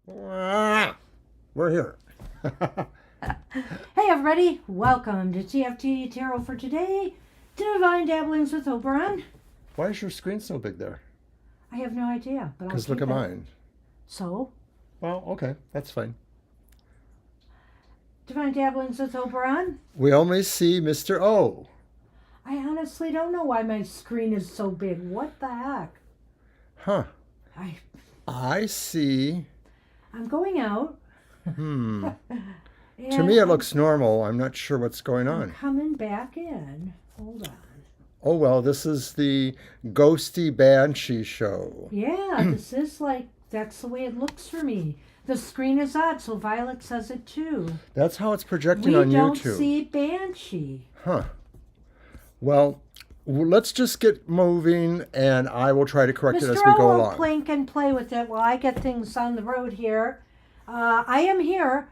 We're here. Hey everybody, welcome to TFT Tarot for today. Divine Dabblings with Oberon. Why is your screen so big there? I have no idea, but Because look at mine. So? Well, okay, that's fine. Divine Dabblings with Oberon. We only see Mr. O. I honestly don't know why my screen is so big. What the heck? Huh. I see. I'm going out. To me, it looks normal. I'm not sure what's going on. I'm coming back in. Hold on. Oh, well, this is the Ghosty Banshee show. Yeah, this is that's the way it looks for me. The screen is odd, so Violet says it too. That's how it's projecting on YouTube. We don't see Banshee. Huh. Well, let's just get moving, and I will try to correct it as we go along. Mr. O will plink and play with it while I get things on the road here. I am here.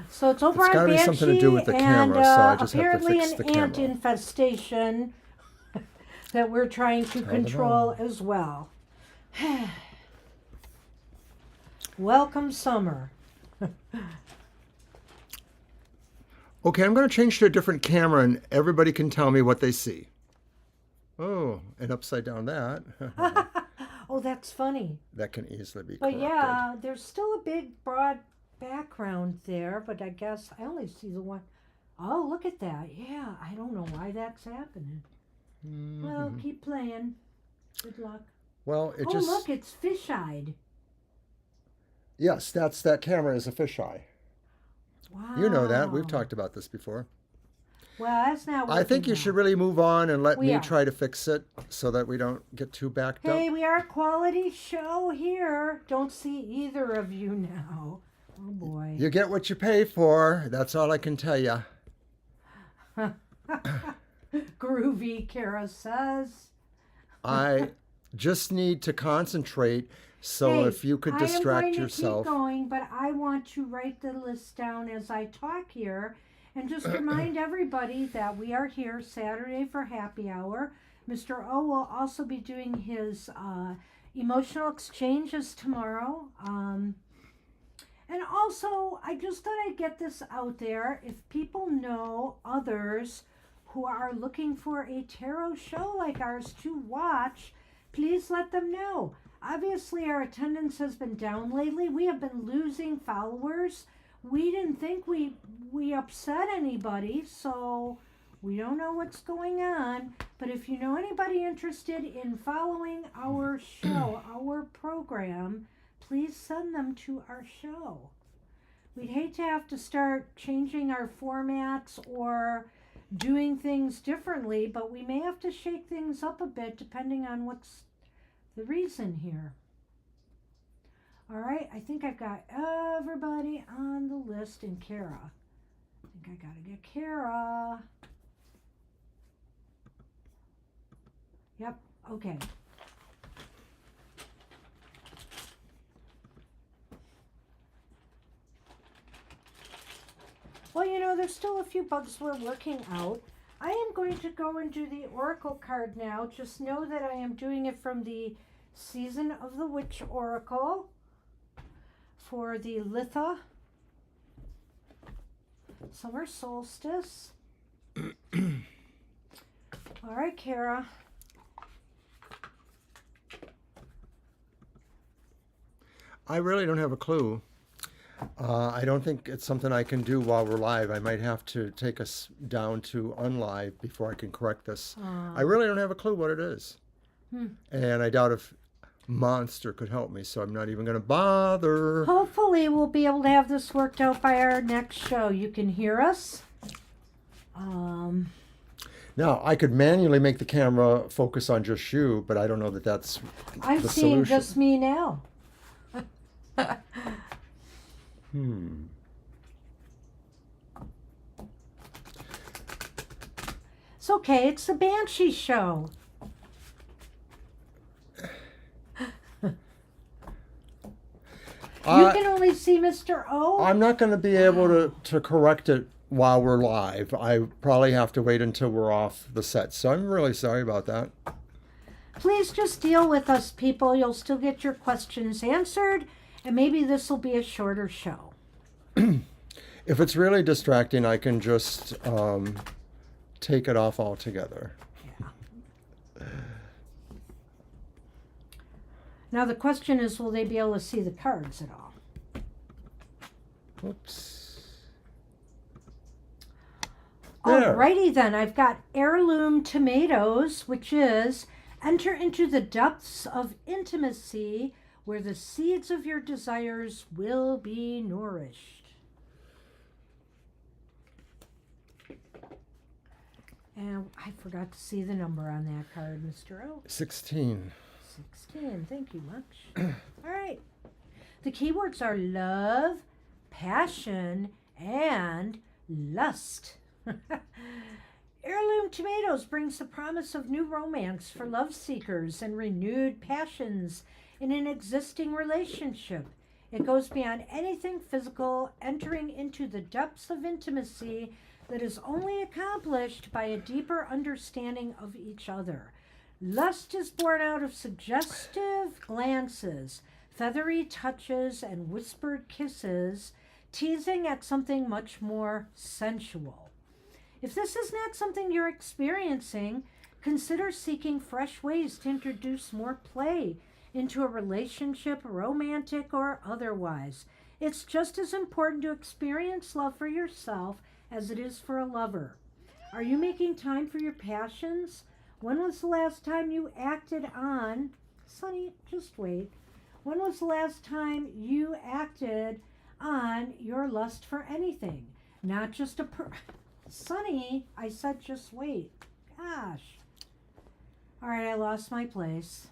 So it's over on Banshee. It's got to be something to do with the camera, so I just have to fix the camera. Apparently an ant infestation that we're trying to control as well. Welcome summer. Okay, I'm going to change to a different camera, and everybody can tell me what they see. Oh, and upside down that. Oh, that's funny. That can easily be But corrected. yeah, there's still a big, broad background there, but I guess I only see the one. Oh, look at that. Yeah, I don't know why that's happening. Well, keep playing. Good luck. Well, it just... Oh, look, it's fish-eyed. Yes, that camera is a fisheye. Wow. You know that. We've talked about this before. Well, that's not working I think you now. should really move on and let me try to fix it so that we don't get too backed up. Hey, we are a quality show here. Don't see either of you now. Oh, boy. You get what you pay for. That's all I can tell you. Groovy, Kara says. I just need to concentrate. So if you could distract yourself. I am going to keep going, but I want to write the list down as I talk here. And just remind everybody that we are here Saturday for happy hour. Mr. O will also be doing his emotional exchanges tomorrow. And also, I just thought I'd get this out there. If people know others who are looking for a tarot show like ours to watch, please let them know. Obviously, our attendance has been down lately. We have been losing followers. We didn't think we upset anybody, so we don't know what's going on. But if you know anybody interested in following our show, our program, please send them to our show. We'd hate to have to start changing our formats or doing things differently, but we may have to shake things up a bit depending on what's the reason here. All right, I think I've got everybody on the list and Kara. I think I gotta get Kara. Yep, okay. Well, you know, there's still a few bugs we're working out. I am going to go and do the Oracle card now. Just know that I am doing it from the Season of the Witch Oracle for the Litha Summer Solstice. All right, Kara. I really don't have a clue. I don't think it's something I can do while we're live. I might have to take us down to unlive before I can correct this. I really don't have a clue what it is. And I doubt if Monster could help me, so I'm not even going to bother. Hopefully we'll be able to have this worked out by our next show. You can hear us. Now, I could manually make the camera focus on just you, but I don't know that that's I'm the seeing solution. just me now. It's okay. It's the Banshee show. You can only see Mr. O. I'm not going to be able to correct it while we're live. I probably have to wait until we're off the set. So I'm really sorry about that. Please just deal with us, people. You'll still get your questions answered. And maybe this will be a shorter show. If it's really distracting, I can just take it off altogether. Yeah. Now the question is, will they be able to see the cards at all? Oops. There. Alrighty then, I've got heirloom tomatoes, which is enter into the depths of intimacy where the seeds of your desires will be nourished. And I forgot to see the number on that card, Mr. O. 16. 16, thank you much. All right. The keywords are love, passion, and lust. Heirloom tomatoes brings the promise of new romance for love seekers and renewed passions in an existing relationship. It goes beyond anything physical, entering into the depths of intimacy that is only accomplished by a deeper understanding of each other. Lust is born out of suggestive glances, feathery touches, and whispered kisses, teasing at something much more sensual. If this is not something you're experiencing, consider seeking fresh ways to introduce more play into a relationship, romantic or otherwise. It's just as important to experience love for yourself as it is for a lover. Are you making time for your passions? When was the last time you acted on, Sonny, just wait. When was the last time you acted on your lust for anything? Not just Sonny, I said just wait. Gosh. All right, I lost my place.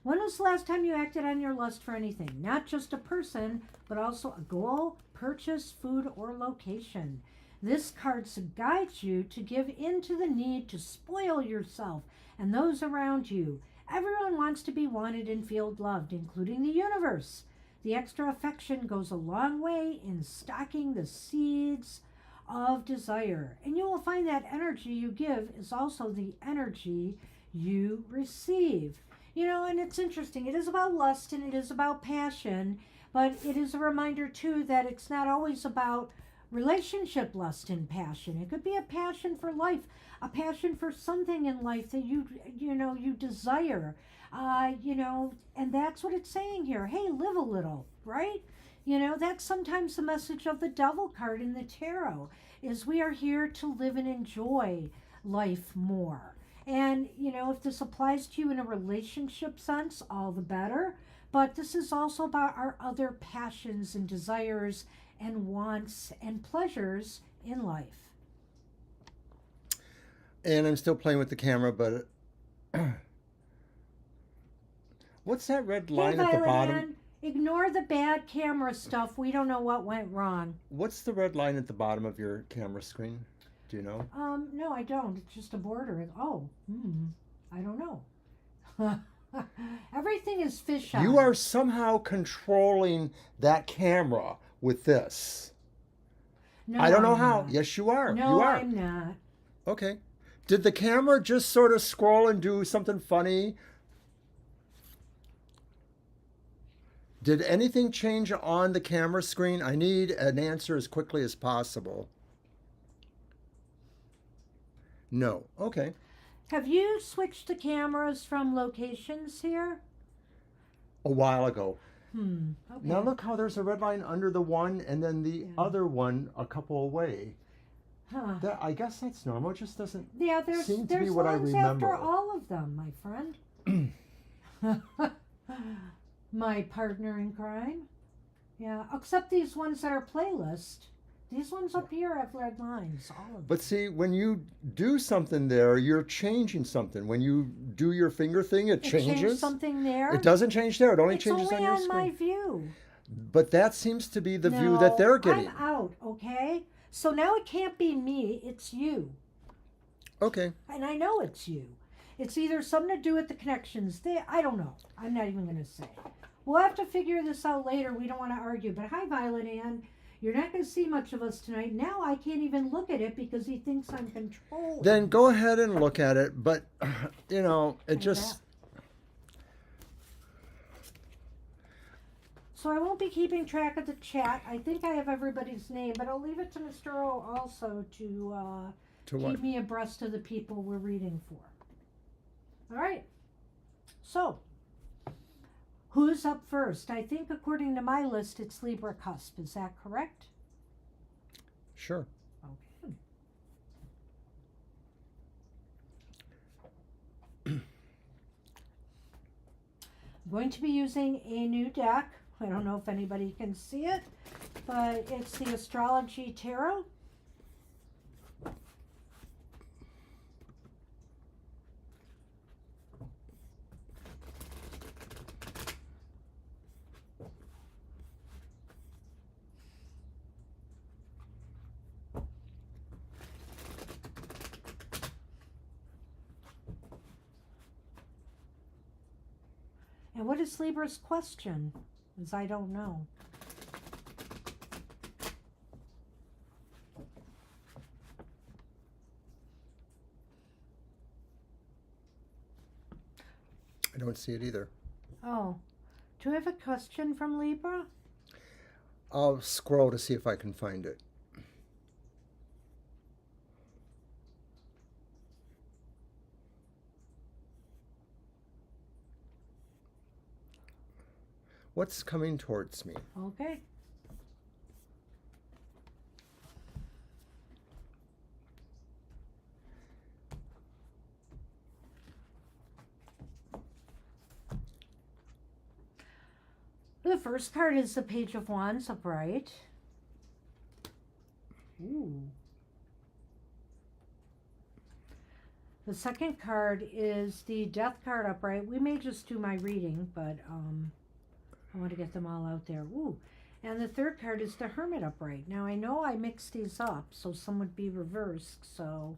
When was the last time you acted on your lust for anything? Not just a person, but also a goal, purchase, food, or location. This card guides you to give in to the need to spoil yourself and those around you. Everyone wants to be wanted and feel loved, including the universe. The extra affection goes a long way in stocking the seeds of desire. And you will find that energy you give is also the energy you receive. You know, and it's interesting. It is about lust and it is about passion, but it is a reminder, too, that it's not always about relationship lust and passion. It could be a passion for life, a passion for something in life that you desire, and that's what it's saying here. Hey, live a little, right? That's sometimes the message of the devil card in the tarot, is we are here to live and enjoy life more. And, if this applies to you in a relationship sense, all the better. But this is also about our other passions and desires and wants and pleasures in life. And I'm still playing with the camera, but what's that red line at the bottom? Ignore the bad camera stuff. We don't know what went wrong. What's the red line at the bottom of your camera screen? Do you know? No, I don't. It's just a border. I don't know. Everything is fisheye. You are somehow controlling that camera with this. No, I don't know I'm how. not. Yes, you are. No, you are. I'm not. Okay. Did the camera just sort of scroll and do something funny? Did anything change on the camera screen? I need an answer as quickly as possible. No. Okay. Have you switched the cameras from locations here? A while ago. Okay. Now look how there's a red line under the one and then the other one a couple away. That, I guess that's normal. It just doesn't seem to be what I remember. After all of them, my friend. My partner in crime. Yeah, except these ones that are playlist. These ones up here have red lines, all of them. But see, when you do something there, you're changing something. When you do your finger thing, it changes. Changed something there. It doesn't change there. It only It's changes only on your on screen. my view. But that seems to be the view that they're getting. I'm out, okay? So now it can't be me, it's you. Okay. And I know it's you. It's either something to do with the connections there. I don't know. I'm not even going to say. We'll have to figure this out later. We don't want to argue. But hi, Violet Ann. You're not going to see much of us tonight. Now I can't even look at it because he thinks I'm controlling. Then go ahead and look at it. But, it just... So I won't be keeping track of the chat. I think I have everybody's name, but I'll leave it to Mr. O also to To what? keep me abreast of the people we're reading for. All right. So, who's up first? I think according to my list, it's Libra Cusp. Is that correct? Sure. Okay. I'm going to be using a new deck. I don't know if anybody can see it, but it's the Astrology Tarot. And what is Libra's question? As I don't know. I don't see it either. Oh, do you have a question from Libra? I'll scroll to see if I can find it. What's coming towards me? Okay. The first card is the Page of Wands upright. Ooh. The second card is the Death card upright. We may just do my reading, but I want to get them all out there. Ooh. And the third card is the Hermit upright. Now I know I mixed these up, so some would be reversed. So,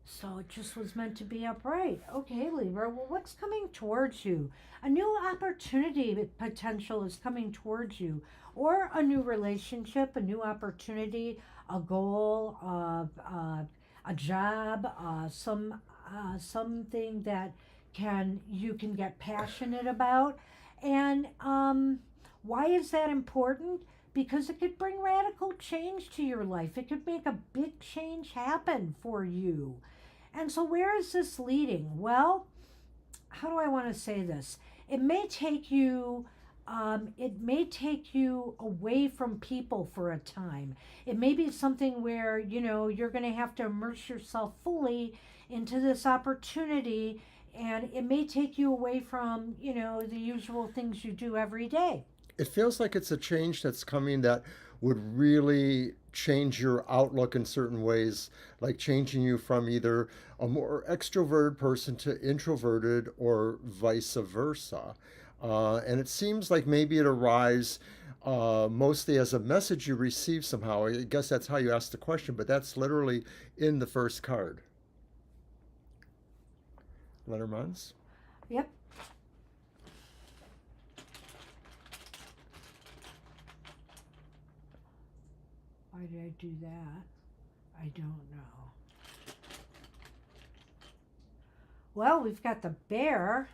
So it just was meant to be upright. Okay, Libra. Well, what's coming towards you? A new opportunity potential is coming towards you, or a new relationship, a new opportunity, a goal, a job, something that you can get passionate about. And why is that important? Because it could bring radical change to your life. It could make a big change happen for you. And so where is this leading? Well, how do I want to say this? It may take you away from people for a time. It may be something where, you're going to have to immerse yourself fully into this opportunity, and it may take you away from, the usual things you do every day. It feels like it's a change that's coming that would really change your outlook in certain ways, like changing you from either a more extroverted person to introverted or vice versa. And it seems like maybe it arrives mostly as a message you receive somehow. I guess that's how you asked the question, but that's literally in the first card. Lenormand's? Yep. Why did I do that? I don't know. Well, we've got the bear.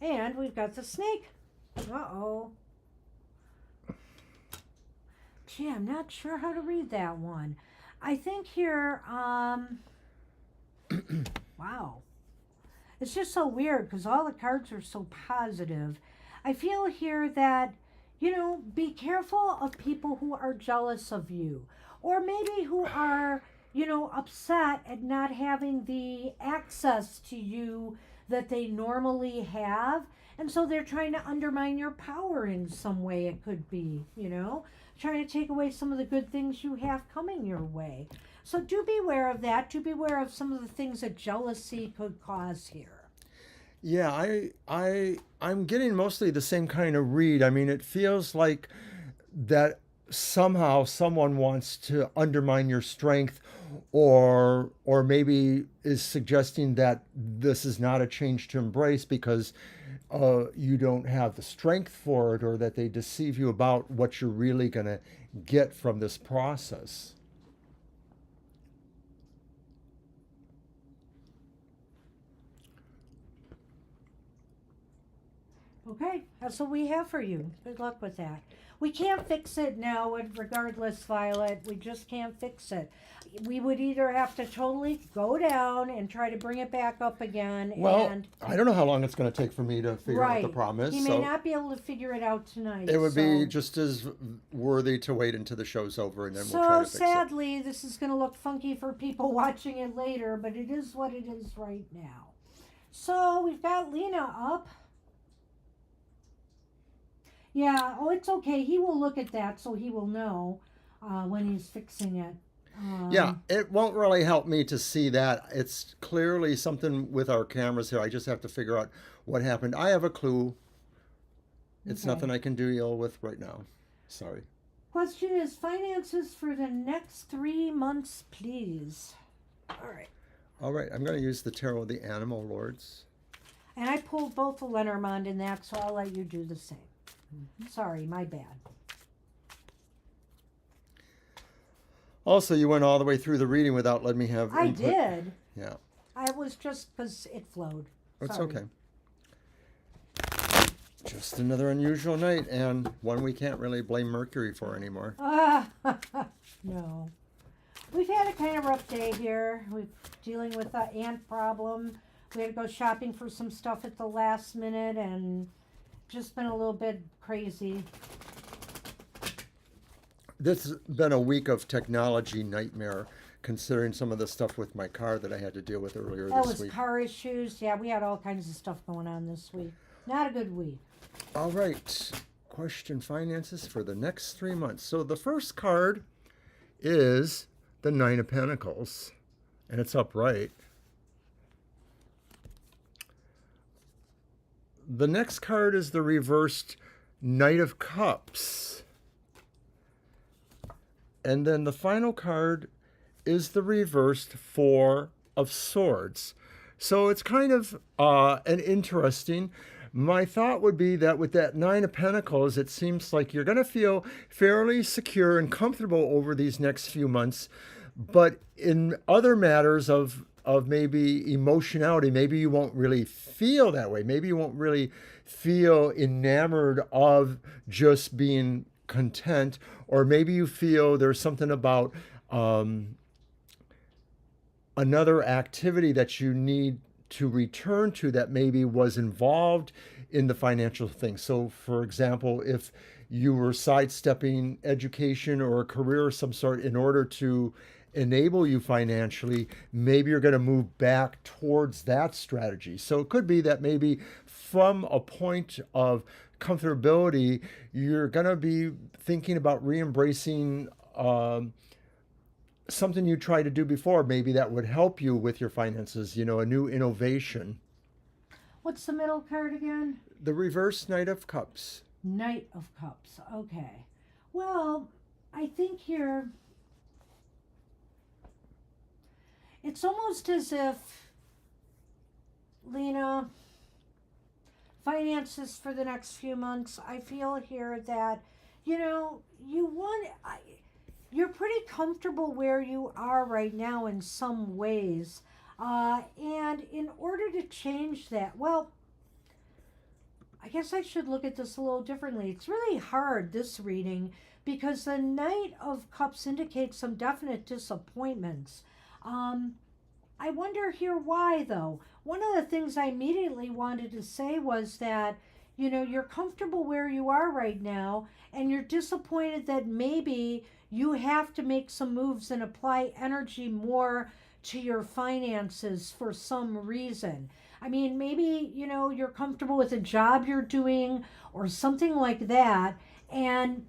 And we've got the snake. Uh-oh. Gee, I'm not sure how to read that one. I think here, wow. It's just so weird because all the cards are so positive. I feel here that, be careful of people who are jealous of you, or maybe who are, upset at not having the access to you that they normally have. And so they're trying to undermine your power in some way. It could be, trying to take away some of the good things you have coming your way. So do beware of that. Do beware of some of the things that jealousy could cause here. Yeah, I'm getting mostly the same kind of read. I mean, it feels like that somehow someone wants to undermine your strength, or maybe is suggesting that this is not a change to embrace because you don't have the strength for it, or that they deceive you about what you're really going to get from this process. Okay, that's what we have for you. Good luck with that. We can't fix it now, regardless, Violet. We just can't fix it. We would either have to totally go down and try to bring it back up again. Well, and I don't know how long it's going to take for me to figure out what the right. problem is. He may So not be able to figure it out tonight. it would be so- just as worthy to wait until the show's over and then So we'll try to fix it. sadly, this is going to look funky for people watching it later, but it is what it is right now. So we've got Lena up. Yeah, oh, it's okay. He will look at that so he will know when he's fixing it. Yeah, it won't really help me to see that. It's clearly something with our cameras here. I just have to figure out what happened. I have a clue. It's Okay. nothing I can deal with right now. Sorry. Question is finances for the next 3 months, please. All right. All right, I'm going to use the Tarot of the Animal Lords. And I pulled both the Lenormand in that, so I'll let you do the same. Sorry, my bad. Also, you went all the way through the reading without letting me have I input. did. Yeah, I was just because it flowed. it's Sorry. okay. Just another unusual night, and one we can't really blame Mercury for anymore. No. We've had a kind of rough day here. We're dealing with the ant problem. We had to go shopping for some stuff at the last minute and just been a little bit crazy. This has been a week of technology nightmare, considering some of the stuff with my car that I had to deal with earlier That this was week. car issues. Yeah, we had all kinds of stuff going on this week. Not a good week. All right, question finances for the next 3 months. So the first card is the Nine of Pentacles, and it's upright. The next card is the reversed Knight of Cups. And then the final card is the reversed Four of Swords. So it's kind of an interesting. My thought would be that with that Nine of Pentacles, it seems like you're going to feel fairly secure and comfortable over these next few months. But in other matters of maybe emotionality, maybe you won't really feel that way. Maybe you won't really feel enamored of just being content, or maybe you feel there's something about another activity that you need to return to that maybe was involved in the financial thing. So, for example, if you were sidestepping education or a career of some sort in order to enable you financially, maybe you're going to move back towards that strategy. So it could be that maybe from a point of comfortability, you're going to be thinking about re-embracing something you tried to do before, maybe that would help you with your finances, a new innovation. What's the middle card again? The reverse Knight of Cups. Knight of Cups. Okay. Well, I think here it's almost as if, Lena, finances for the next few months, I feel here that, you're pretty comfortable where you are right now in some ways. And in order to change that, well, I guess I should look at this a little differently. It's really hard, this reading, because the Knight of Cups indicates some definite disappointments. I wonder here why, though. One of the things I immediately wanted to say was that, you're comfortable where you are right now, and you're disappointed that maybe you have to make some moves and apply energy more to your finances for some reason. I mean, maybe, you're comfortable with a job you're doing or something like that, and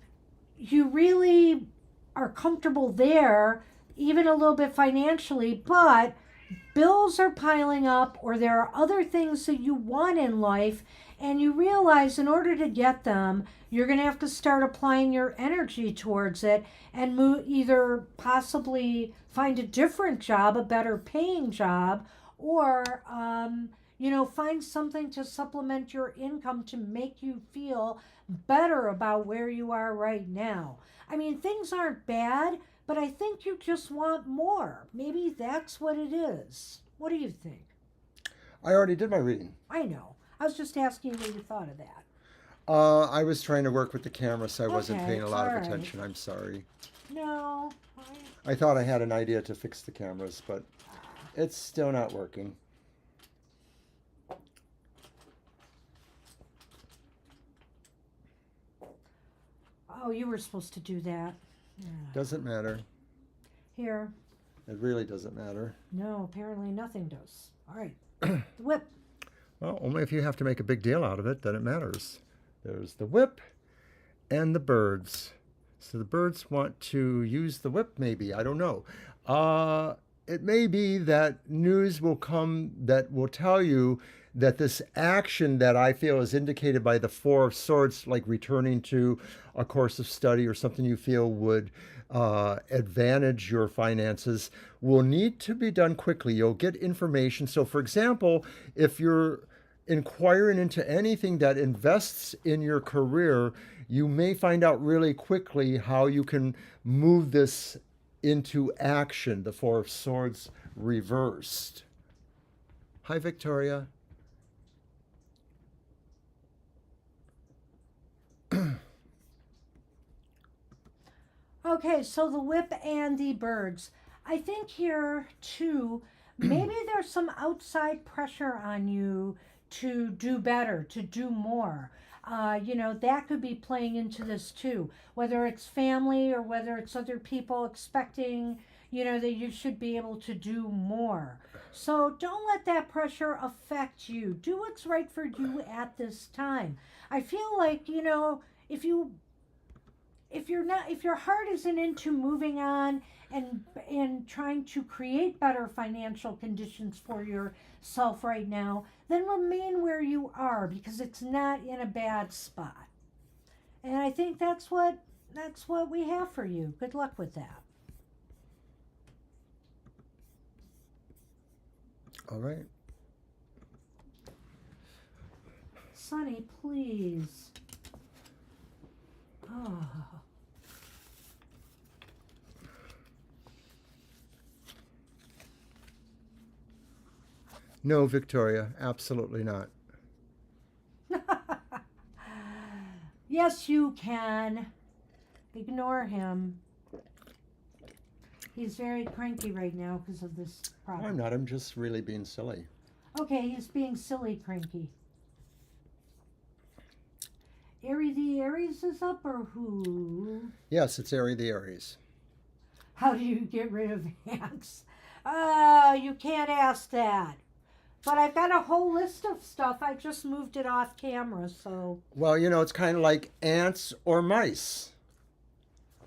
you really are comfortable there, even a little bit financially, but bills are piling up, or there are other things that you want in life, and you realize in order to get them, you're going to have to start applying your energy towards it and either possibly find a different job, a better paying job, or, find something to supplement your income to make you feel better about where you are right now. I mean, things aren't bad, but I think you just want more. Maybe that's what it is. What do you think? I already did my reading. I know. I was just asking you what you thought of that. I was trying to work with the camera, so I wasn't Okay, paying a lot of all right. attention. I'm sorry. No. I thought I had an idea to fix the cameras, but it's still not working. Oh, you were supposed to do that. Doesn't matter. Here. It really doesn't matter. No, apparently nothing does. All right. The whip. Well, only if you have to make a big deal out of it, then it matters. There's the whip and the birds. So the birds want to use the whip, maybe. I don't know. It may be that news will come that will tell you that this action that I feel is indicated by the Four of Swords, like returning to a course of study or something you feel would advantage your finances, will need to be done quickly. You'll get information. So, for example, if you're inquiring into anything that invests in your career, you may find out really quickly how you can move this into action. The Four of Swords reversed. Hi, Victoria. Okay, so the whip and the birds. I think here, too, maybe there's some outside pressure on you to do better, to do more. That could be playing into this too, whether it's family or whether it's other people expecting, that you should be able to do more. So don't let that pressure affect you. Do what's right for you at this time. I feel like, if your heart isn't into moving on and trying to create better financial conditions for yourself right now, then remain where you are, because it's not in a bad spot. And I think that's what we have for you. Good luck with that. All right. Sonny, please. Oh. No, Victoria, absolutely not. Yes, you can. Ignore him. He's very cranky right now because of this problem. I'm not. I'm just really being silly. Okay, he's being silly cranky. Airy the Aries is up, or who? Yes, it's Airy the Aries. How do you get rid of ants? You can't ask that. But I've got a whole list of stuff. I just moved it off camera, so. Well, it's kind of like ants or mice.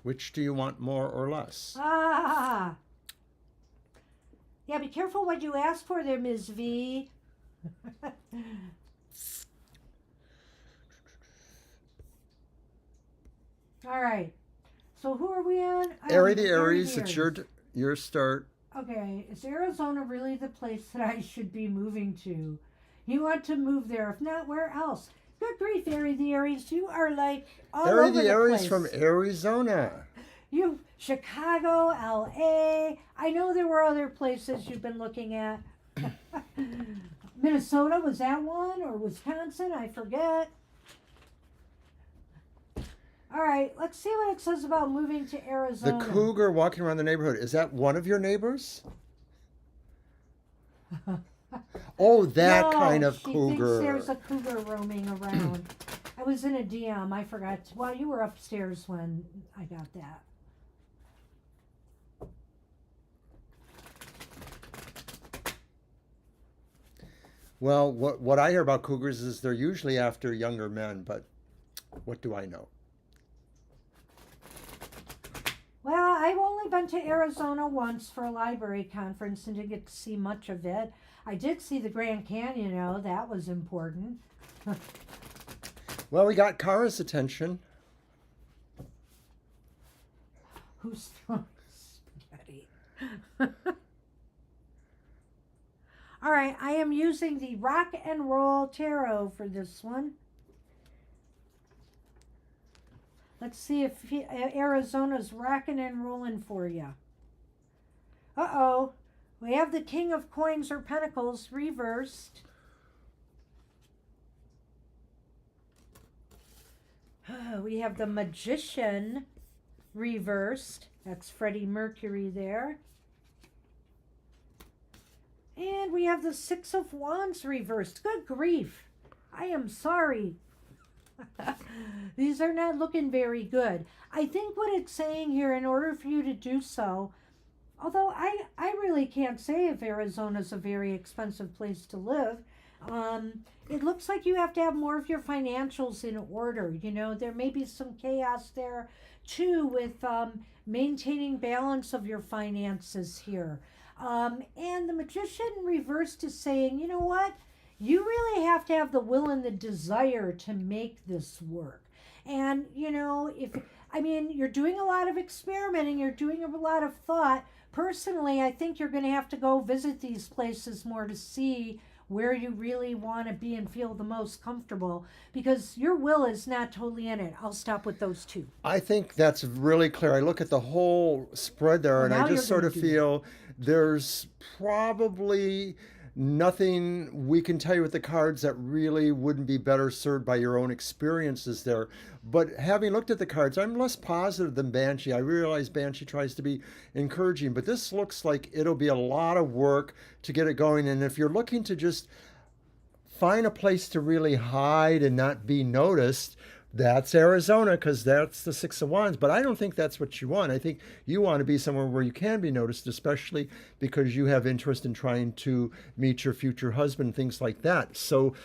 Which do you want more or less? Yeah, be careful what you ask for there, Ms. V. All right. So who are we on? Airy the Aries, it's your start. Okay, is Arizona really the place that I should be moving to? You want to move there. If not, where else? Good grief, Airy the Aries. You are like all Airy over the Aries place. from Arizona. You, Chicago, L.A. I know there were other places you've been looking at. Minnesota, was that one? Or Wisconsin? I forget. All right, let's see what it says about moving to Arizona. The cougar walking around the neighborhood. Is that one of your neighbors? Oh, that No, kind of she cougar. thinks there's a cougar roaming around. I was in a DM. I forgot. Well, you were upstairs when I got that. Well, what I hear about cougars is they're usually after younger men, but what do I know? Well, I've only been to Arizona once for a library conference and didn't get to see much of it. I did see the Grand Canyon, though. That was important. Well, we got Kara's attention. Who's throwing spaghetti? All right, I am using the Rock and Roll Tarot for this one. Let's see if Arizona's rocking and rolling for you. Uh-oh. We have the King of Coins or Pentacles reversed. We have the Magician reversed. That's Freddie Mercury there. And we have the Six of Wands reversed. Good grief. I am sorry. These are not looking very good. I think what it's saying here, in order for you to do so, although I really can't say if Arizona's a very expensive place to live, it looks like you have to have more of your financials in order. You know, there may be some chaos there too with maintaining balance of your finances here. And the Magician reversed is saying, you know what? You really have to have the will and the desire to make this work. And, you know, you're doing a lot of experimenting, you're doing a lot of thought. Personally, I think you're going to have to go visit these places more to see where you really want to be and feel the most comfortable, because your will is not totally in it. I'll stop with those two. I think that's really clear. I look at the whole spread there, and Now I you're just sort gonna of do feel there's probably nothing we can tell you with the cards that really wouldn't be better served by your own experiences there. But having looked at the cards, I'm less positive than Banshee. I realize Banshee tries to be encouraging, but this looks like it'll be a lot of work to get it going. And if you're looking to just find a place to really hide and not be noticed, that's Arizona, because that's the Six of Wands. But I don't think that's what you want. I think you want to be somewhere where you can be noticed, especially because you have interest in trying to meet your future husband, things like that. So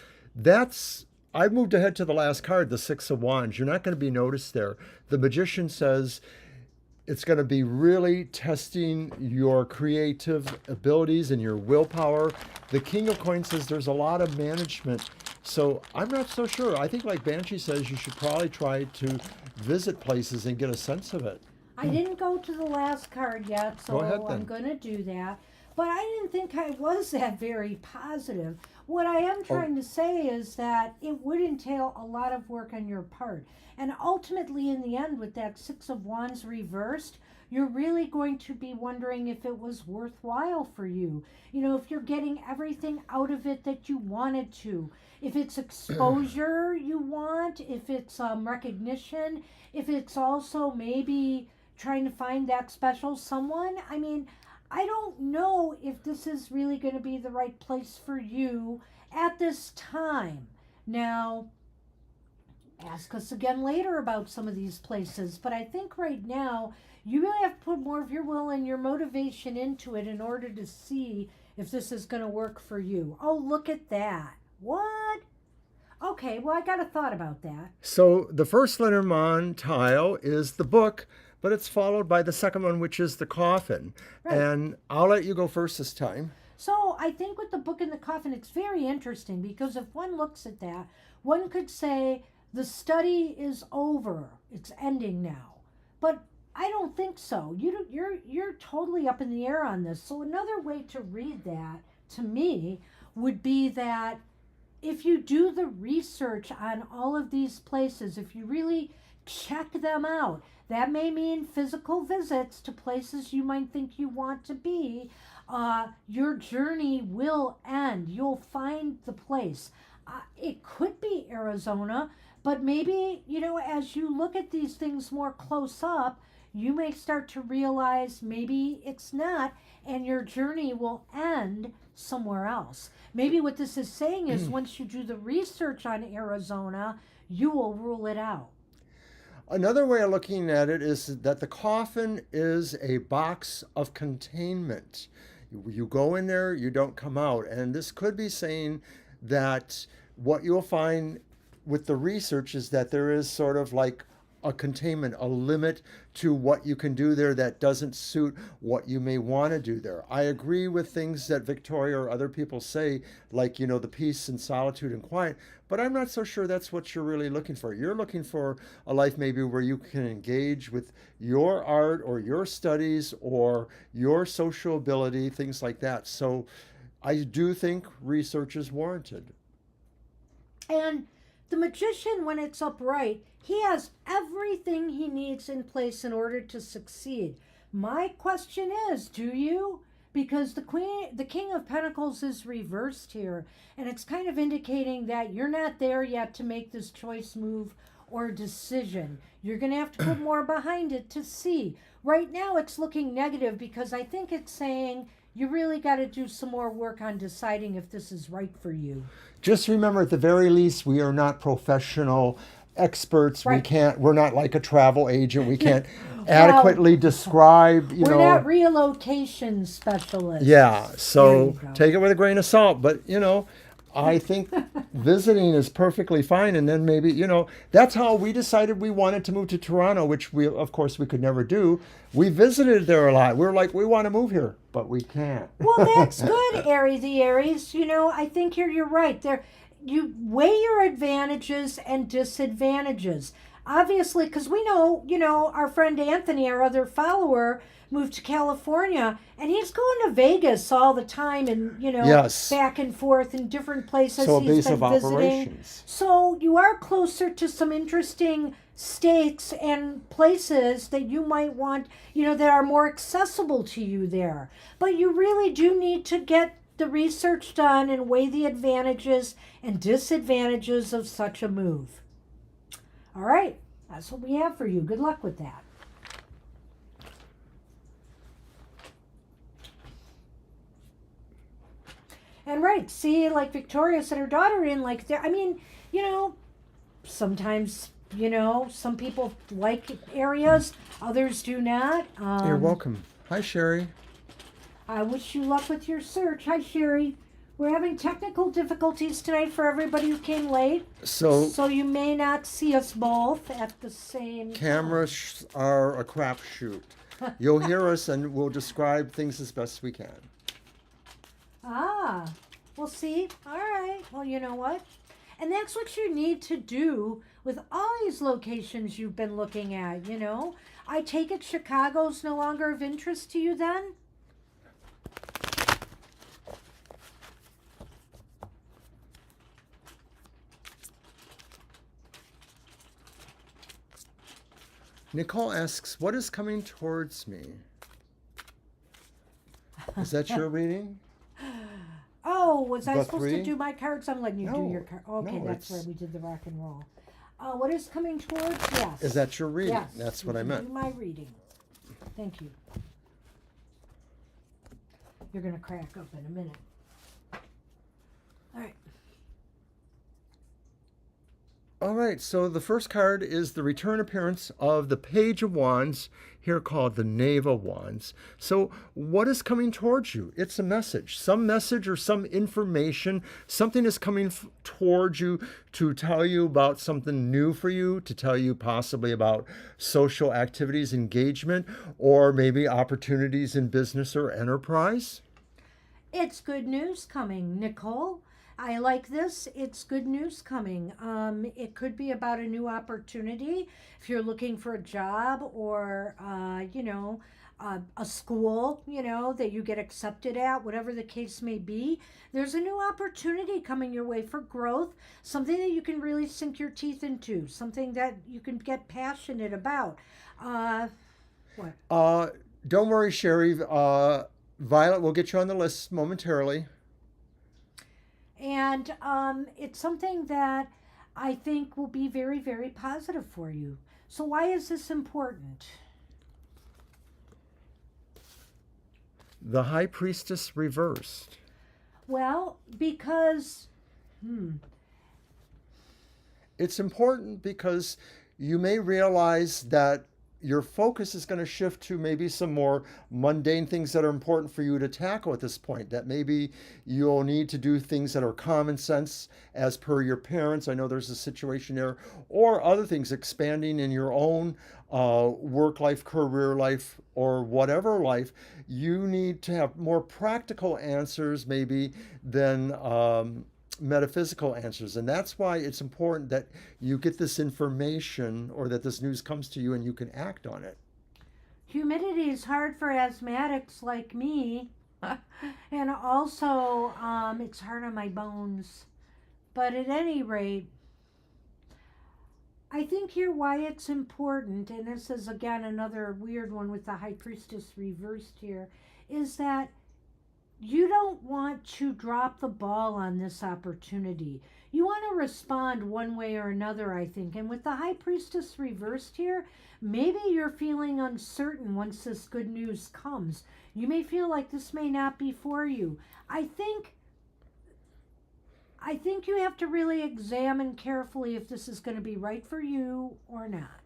I've moved ahead to the last card, the Six of Wands. You're not going to be noticed there. The Magician says it's going to be really testing your creative abilities and your willpower. The King of Coins says there's a lot of management. So I'm not so sure. I think, like Banshee says, you should probably try to visit places and get a sense of it. I didn't go to the last card yet, so Go ahead, then. I'm going to do that. But I didn't think I was that very positive. What I am trying to say is that it would entail a lot of work on your part. And ultimately, in the end, with that Six of Wands reversed, you're really going to be wondering if it was worthwhile for you. You know, if you're getting everything out of it that you wanted to. If it's exposure you want, if it's recognition, if it's also maybe trying to find that special someone. I mean, I don't know if this is really going to be the right place for you at this time. Now, ask us again later about some of these places, but I think right now you really have to put more of your will and your motivation into it in order to see if this is going to work for you. Oh, look at that. What? Okay, well, I got a thought about that. So the first Lenormand tile is the book, but it's followed by the second one, which is the coffin. Right. And I'll let you go first this time. So I think with the book and the coffin, it's very interesting, because if one looks at that, one could say the study is over. It's ending now. But I don't think so. You're totally up in the air on this. So another way to read that, to me, would be that if you do the research on all of these places, if you really check them out, that may mean physical visits to places you might think you want to be. Your journey will end. You'll find the place. It could be Arizona, but maybe, you know, as you look at these things more close up, you may start to realize maybe it's not, and your journey will end somewhere else. Maybe what this is saying is once you do the research on Arizona, you will rule it out. Another way of looking at it is that the coffin is a box of containment. You go in there, you don't come out. And this could be saying that what you'll find with the research is that there is sort of like a containment, a limit to what you can do there that doesn't suit what you may want to do there. I agree with things that Victoria or other people say, like, you know, the peace and solitude and quiet, but I'm not so sure that's what you're really looking for. You're looking for a life maybe where you can engage with your art or your studies or your social ability, things like that. So I do think research is warranted. And the Magician, when it's upright, he has everything he needs in place in order to succeed. My question is, do you? Because the King of Pentacles is reversed here, and it's kind of indicating that you're not there yet to make this choice move or decision. You're going to have to put more behind it to see. Right now, it's looking negative because I think it's saying you really got to do some more work on deciding if this is right for you. Just remember, at the very least, we are not professional experts. Right. We're not like a travel agent. We can't adequately describe, We're not relocation specialists. Yeah, There so you go. take it with a grain of salt. But, I think visiting is perfectly fine. And then maybe, that's how we decided we wanted to move to Toronto, which of course, we could never do. We visited there a lot. We were like, we want to move here, but we can't. Well, that's good, the Aries. I think you're right. You weigh your advantages and disadvantages. Obviously, because we know, our friend Anthony, our other follower, moved to California, and he's going to Vegas all the time, and Yes. back and forth in different places. So a he's base been of visiting. operations. So you are closer to some interesting states and places that you might want, that are more accessible to you there. But you really do need to get the research done and weigh the advantages and disadvantages of such a move. All right, that's what we have for you. Good luck with that. And right, see, like Victoria sent her daughter in, like there. I mean, sometimes, some people like areas, others do not. You're welcome. Hi, Sherry. I wish you luck with your search. Hi, Sherry. We're having technical difficulties tonight for everybody who came late. So you may not see us both at the same time. Cameras are a crapshoot. You'll hear us and we'll describe things as best we can. Ah, well, see, all right. Well, you know what? And that's what you need to do with all these locations you've been looking at, I take it Chicago's no longer of interest to you then? Nicole asks, what is coming towards me? Is that your reading? Oh, was I The supposed three? to do my cards? I'm letting you do No, your card. Okay, no, that's it's- where we did the rock and roll. What is coming towards? Yes. Is that your reading? Yes. That's you what I can meant. Do my reading. Thank you. You're gonna crack up in a minute. All right. All right, so the first card is the return appearance of the Page of Wands, here called the Knave of Wands. So what is coming towards you? It's a message. Some message or some information. Something is coming towards you to tell you about something new for you, to tell you possibly about social activities, engagement, or maybe opportunities in business or enterprise. It's good news coming, Nicole. I like this. It's good news coming. It could be about a new opportunity if you're looking for a job or, a school, that you get accepted at, whatever the case may be. There's a new opportunity coming your way for growth, something that you can really sink your teeth into, something that you can get passionate about. What? Don't worry, Sherry. Violet will get you on the list momentarily. And it's something that I think will be very, very positive for you. So why is this important? The High Priestess reversed. Well, because, It's important because you may realize that your focus is going to shift to maybe some more mundane things that are important for you to tackle at this point. That maybe you'll need to do things that are common sense as per your parents. I know there's a situation there, or other things, expanding in your own work life, career life, or whatever life. You need to have more practical answers maybe than metaphysical answers. And that's why it's important that you get this information or that this news comes to you and you can act on it. humidity is hard for asthmatics like me. And also, it's hard on my bones. But at any rate, I think here why it's important, and this is again another weird one with the High Priestess reversed here, is that you don't want to drop the ball on this opportunity. You want to respond one way or another, I think. And with the High Priestess reversed here, maybe you're feeling uncertain once this good news comes. You may feel like this may not be for you. I think you have to really examine carefully if this is going to be right for you or not.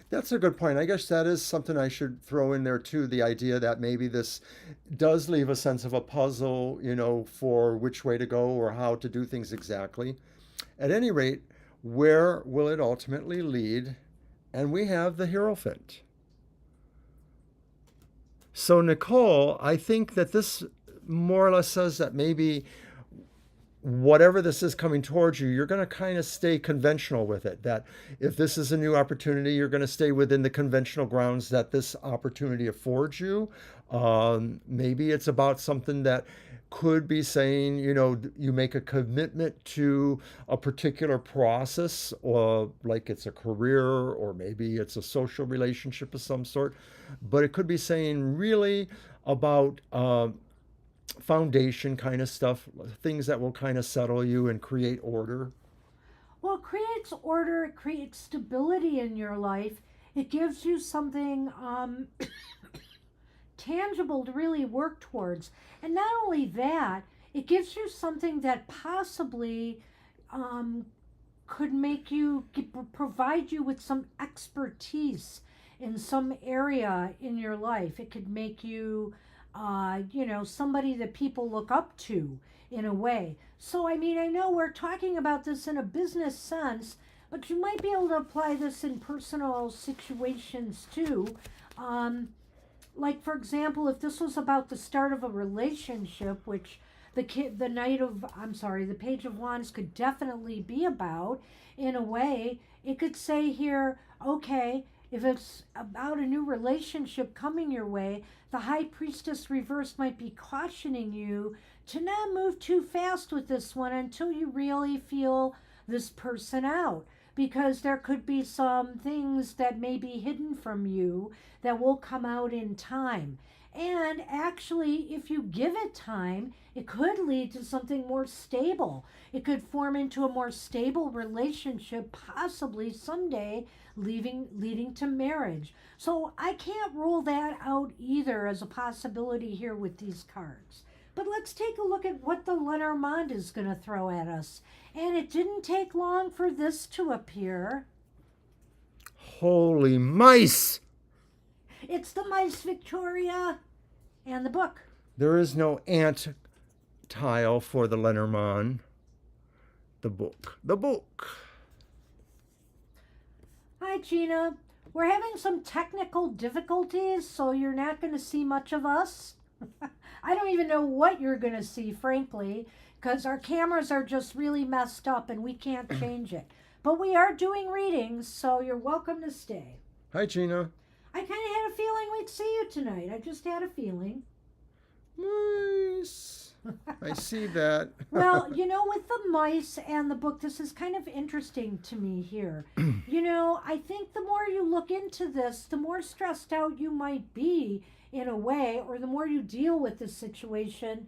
That's a good point. I guess that is something I should throw in there too. The idea that maybe this does leave a sense of a puzzle, for which way to go or how to do things exactly. At any rate, where will it ultimately lead? And we have the Hierophant. So, Nicole, I think that this more or less says that maybe whatever this is coming towards you, you're going to kind of stay conventional with it. That if this is a new opportunity, you're going to stay within the conventional grounds that this opportunity affords you. Maybe it's about something that could be saying, you make a commitment to a particular process, or like it's a career, or maybe it's a social relationship of some sort. But it could be saying really about foundation kind of stuff, things that will kind of settle you and create order. Well, it creates order, it creates stability in your life. It gives you something tangible to really work towards. And not only that, it gives you something that possibly could provide you with some expertise in some area in your life. It could make you somebody that people look up to in a way. So, I mean, I know we're talking about this in a business sense, but you might be able to apply this in personal situations too. Like, for example, if this was about the start of a relationship, which the Page of Wands could definitely be about in a way, it could say here, okay, if it's about a new relationship coming your way, the High Priestess reverse might be cautioning you to not move too fast with this one until you really feel this person out. Because there could be some things that may be hidden from you that will come out in time. And actually, if you give it time, it could lead to something more stable. It could form into a more stable relationship, possibly someday leading to marriage. So I can't rule that out either as a possibility here with these cards. But let's take a look at what the Lenormand is going to throw at us. And it didn't take long for this to appear. Holy mice! It's the mice, Victoria, and the book. There is no ant tile for the Lenormand. The book. The book. Hi, Gina. We're having some technical difficulties, so you're not going to see much of us. I don't even know what you're going to see, frankly, because our cameras are just really messed up and we can't change it. But we are doing readings, so you're welcome to stay. Hi, Gina. I kind of had a feeling we'd see you tonight. I just had a feeling. Mice. I see that. Well, with the mice and the book, this is kind of interesting to me here. I think the more you look into this, the more stressed out you might be in a way, or the more you deal with this situation,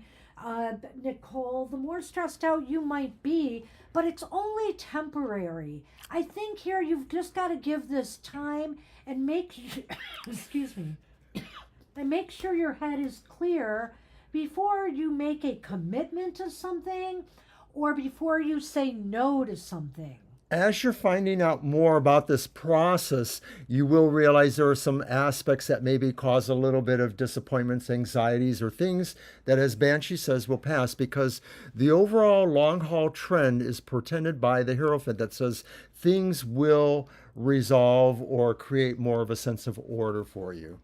Nicole, the more stressed out you might be, but it's only temporary. I think here you've just got to give this time and excuse me, and make sure your head is clear before you make a commitment to something or before you say no to something. As you're finding out more about this process, you will realize there are some aspects that maybe cause a little bit of disappointments, anxieties, or things that, as Banshee says, will pass, because the overall long-haul trend is portended by the Hierophant that says things will resolve or create more of a sense of order for you.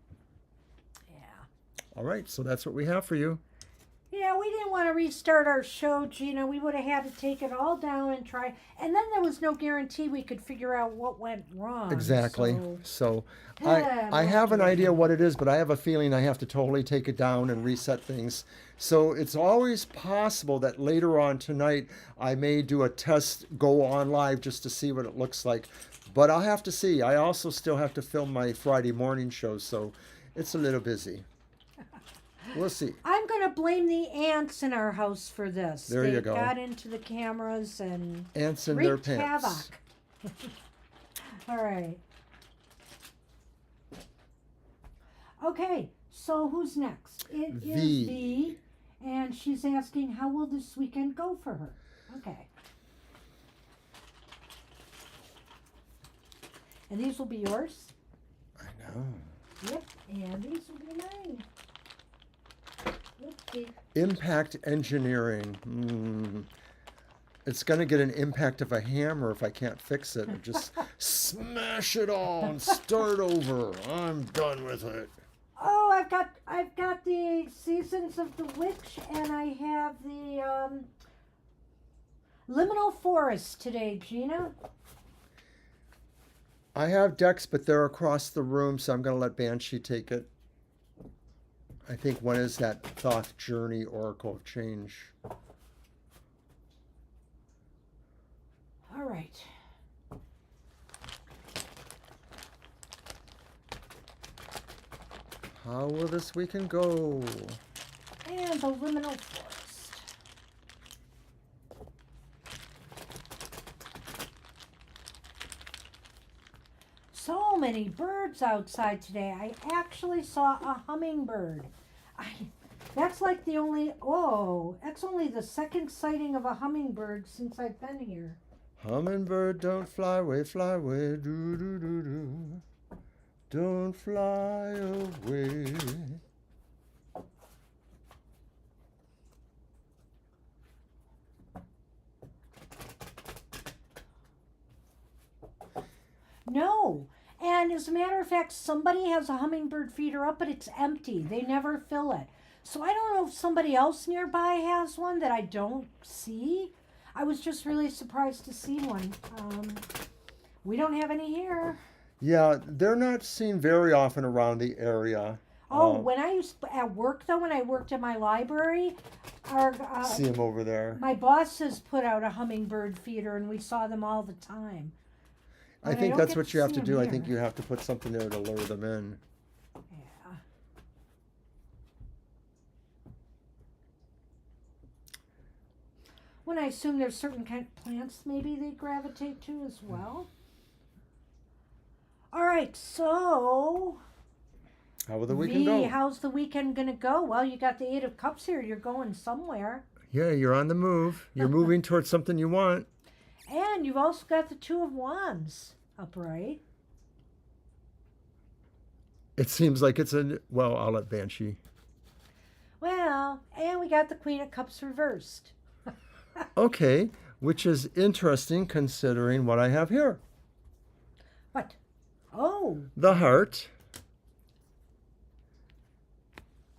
Yeah. All right, so that's what we have for you. Yeah, we didn't want to restart our show, Gina. We would have had to take it all down and try. And then there was no guarantee we could figure out what went wrong. Exactly. So I have an idea what it is, but I have a feeling I have to totally take it down and reset things. So it's always possible that later on tonight I may do a test, go on live just to see what it looks like. But I'll have to see. I also still have to film my Friday morning show, so it's a little busy. We'll see. I'm going going to blame the ants in our house for this. There They you go. got into the cameras and Ants in their wreaked pants. havoc. All right. Okay, so who's next? It is V. V, and she's asking, how will this weekend go for her? Okay. And these will be yours? I know. Yep, and these will be mine. Oopsie. Impact engineering. It's going to get an impact of a hammer if I can't fix it. Or just smash it all and start over. I'm done with it. Oh, I've got the Seasons of the Witch, and I have the Liminal Forest today, Gina. I have decks, but they're across the room, so I'm going to let Banshee take it. I think one is that Thoth Journey Oracle of Change. All right. How will this weekend go? And the Liminal Forest. So many birds outside today. I actually saw a hummingbird. That's like the only, that's only the second sighting of a hummingbird since I've been here. Hummingbird, don't fly away, doo doo doo doo. Don't fly away. No. And as a matter of fact, somebody has a hummingbird feeder up, but it's empty. They never fill it. So I don't know if somebody else nearby has one that I don't see. I was just really surprised to see one. We don't have any here. Yeah, they're not seen very often around the area. When I used at work though, when I worked at my library, See them over there. my bosses put out a hummingbird feeder, and we saw them all the time. I But think don't that's get what you have to see do. 'em I think here. you have to put something there to lure them in. Yeah. When I assume there's certain kind of plants maybe they gravitate to as well. All right, so How will the weekend V, go? how's the weekend gonna go? Well, you got the Eight of Cups here. You're going somewhere, Yeah, you're on the move. You're moving towards something you want. and you've also got the Two of Wands upright. It seems like it's well, I'll let Banshee. Well, and we got the Queen of Cups reversed. Okay, which is interesting considering what I have here. What? Oh, The heart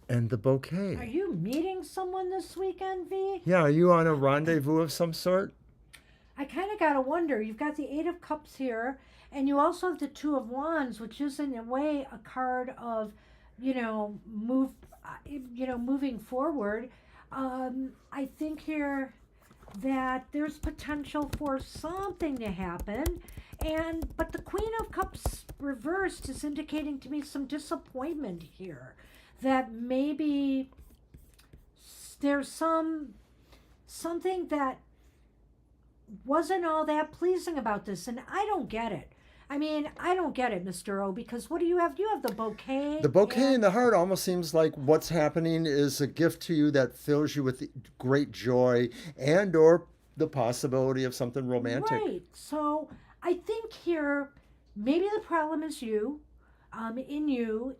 and the are bouquet. you meeting someone this weekend, V? Yeah, are you on a rendezvous of some sort? I kind of got to wonder. You've got the Eight of Cups here, and you also have the Two of Wands, which is in a way a card of, moving forward. I think here that there's potential for something to happen, but the Queen of Cups reversed is indicating to me some disappointment here, that maybe there's something that wasn't all that pleasing about this, and I don't get it. I mean, I don't get it, Mr. O, because what do you have? You have the bouquet. The bouquet and the heart almost seems like what's happening is a gift to you that fills you with great joy and or the possibility of something romantic. Right. So I think here, maybe the problem is you, in you.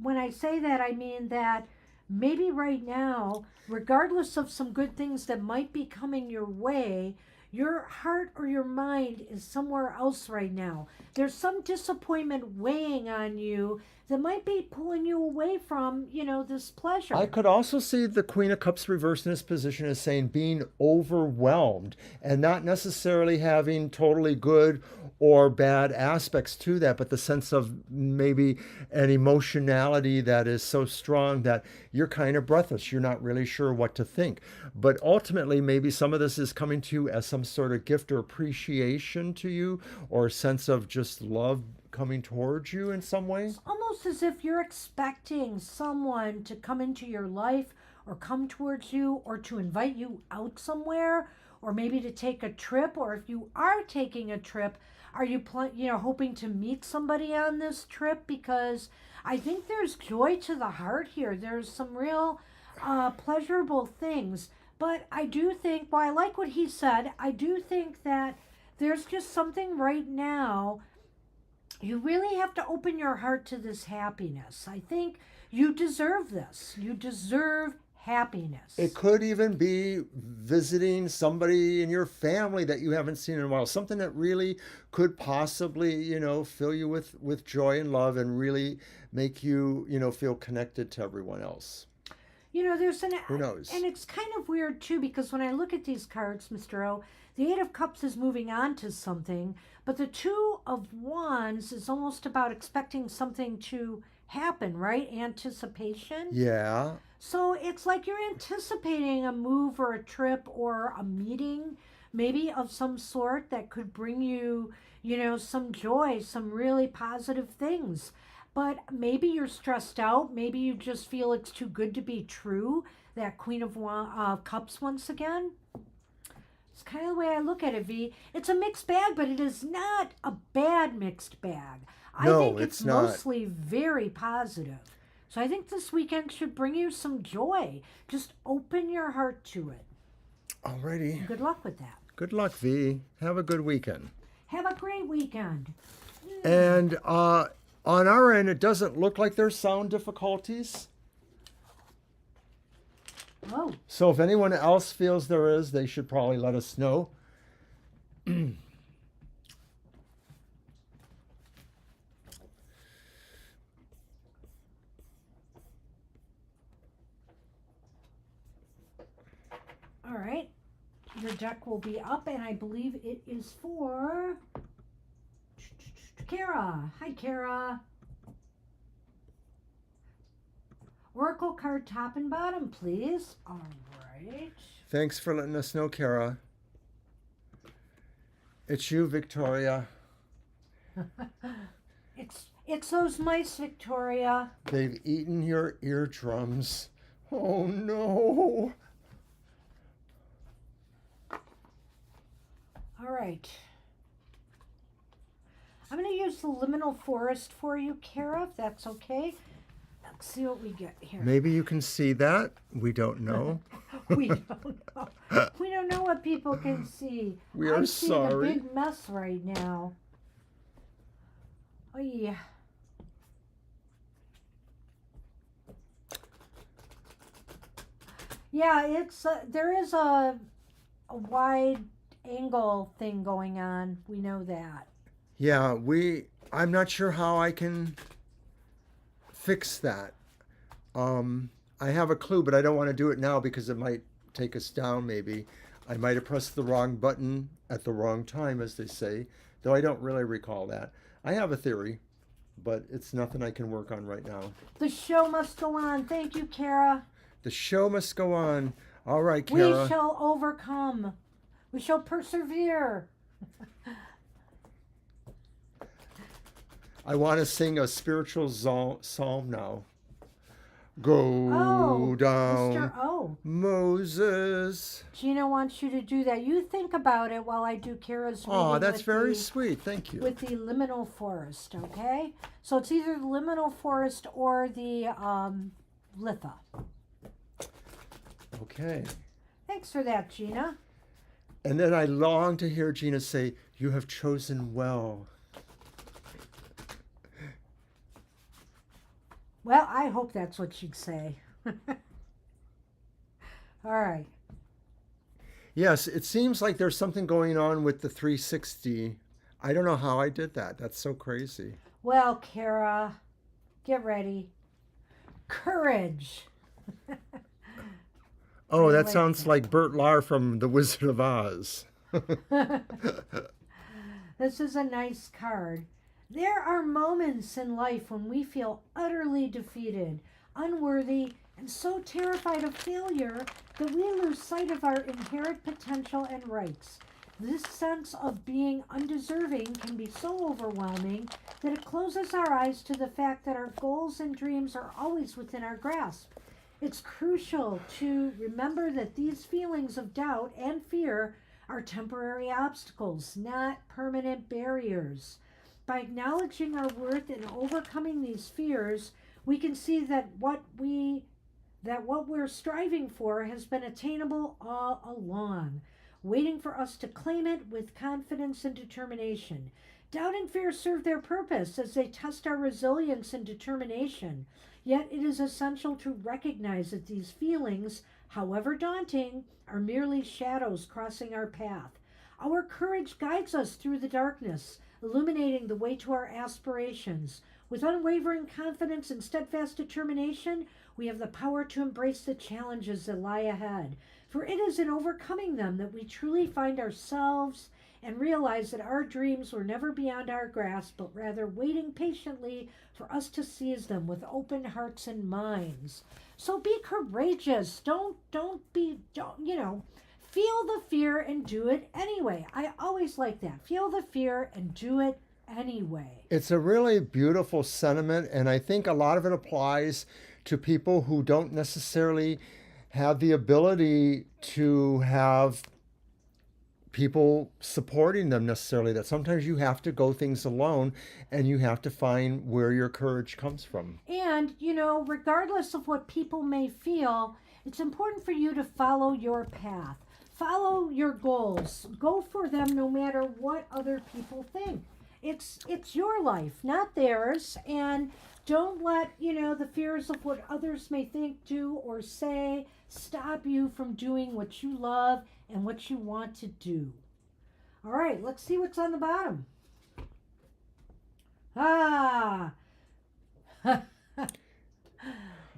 When I say that, I mean that maybe right now, regardless of some good things that might be coming your way, your heart or your mind is somewhere else right now. There's some disappointment weighing on you that might be pulling you away from, this pleasure. I could also see the Queen of Cups reversed in this position as saying being overwhelmed and not necessarily having totally good or bad aspects to that, but the sense of maybe an emotionality that is so strong that you're kind of breathless. You're not really sure what to think. But ultimately, maybe some of this is coming to you as some sort of gift or appreciation to you, or a sense of just love coming towards you in some way. It's almost as if you're expecting someone to come into your life or come towards you or to invite you out somewhere or maybe to take a trip. Or if you are taking a trip, are you hoping to meet somebody on this trip? Because I think there's joy to the heart here. There's some real pleasurable things. But I do think, well, I like what he said. I do think that there's just something right now. You really have to open your heart to this happiness. I think you deserve this. You deserve happiness. It could even be visiting somebody in your family that you haven't seen in a while. Something that really could possibly, fill you with joy and love and really make you, feel connected to everyone else. Who knows? And it's kind of weird too, because when I look at these cards, Mr. O, the Eight of Cups is moving on to something, but the Two of Wands is almost about expecting something to happen, right? Anticipation. Yeah. So it's like you're anticipating a move or a trip or a meeting, maybe of some sort that could bring you, some joy, some really positive things. But maybe you're stressed out. Maybe you just feel it's too good to be true. That Queen of Cups once again. It's kind of the way I look at it, V. It's a mixed bag, but it is not a bad mixed bag. I think it's not. Mostly very positive. So I think this weekend should bring you some joy. Just open your heart to it. Alrighty. Good luck with that. Good luck, V. Have a good weekend. Have a great weekend. And on our end, it doesn't look like there's sound difficulties. Oh. So if anyone else feels there is, they should probably let us know. All right. Your deck will be up, and I believe it is for Kara. Hi, Kara. Oracle card top and bottom, please. All right. Thanks for letting us know, Kara. It's you, Victoria. It's those mice, Victoria. They've eaten your eardrums. Oh, no. All right. I'm going to use the liminal forest for you, Kara, if that's okay. Let's see what we get here. Maybe you can see that. We don't know. We don't know. We don't know what people can see. We are sorry. I see a big mess right now. Oh, yeah. Yeah, it's there is a wide angle thing going on. We know that. Yeah, I'm not sure how I can fix that. I have a clue, but I don't want to do it now because it might take us down maybe. I might have pressed the wrong button at the wrong time, as they say, though I don't really recall that. I have a theory, but it's nothing I can work on right now. The show must go on. Thank you, Kara. The show must go on. All right, Kara. We shall overcome. We shall persevere. I want to sing a spiritual psalm now. Go down, Mr. O. Moses. Gina wants you to do that. You think about it while I do Kara's reading. Oh, that's very sweet. Thank you. With the liminal forest, okay? So it's either the liminal forest or the litha. Okay. Thanks for that, Gina. And then I long to hear Gina say, "You have chosen well." Well, I hope that's what she'd say. All right. Yes, it seems like there's something going on with the 360. I don't know how I did that. That's so crazy. Well, Kara, get ready. Courage. Oh, that sounds like Bert Lahr from The Wizard of Oz. This is a nice card. There are moments in life when we feel utterly defeated, unworthy, and so terrified of failure that we lose sight of our inherent potential and rights. This sense of being undeserving can be so overwhelming that it closes our eyes to the fact that our goals and dreams are always within our grasp. It's crucial to remember that these feelings of doubt and fear are temporary obstacles, not permanent barriers. By acknowledging our worth and overcoming these fears, we can see that what we're striving for has been attainable all along, waiting for us to claim it with confidence and determination. Doubt and fear serve their purpose as they test our resilience and determination. Yet it is essential to recognize that these feelings, however daunting, are merely shadows crossing our path. Our courage guides us through the darkness, illuminating the way to our aspirations. With unwavering confidence and steadfast determination, we have the power to embrace the challenges that lie ahead. For it is in overcoming them that we truly find ourselves and realize that our dreams were never beyond our grasp, but rather waiting patiently for us to seize them with open hearts and minds. So be courageous. Don't feel the fear and do it anyway. I always like that. Feel the fear and do it anyway. It's a really beautiful sentiment, and I think a lot of it applies to people who don't necessarily have the ability to have people supporting them necessarily, that sometimes you have to go things alone and you have to find where your courage comes from. And, regardless of what people may feel, it's important for you to follow your path. Follow your goals. Go for them no matter what other people think. It's your life, not theirs, and don't let, the fears of what others may think, do, or say stop you from doing what you love and what you want to do. All right, let's see what's on the bottom.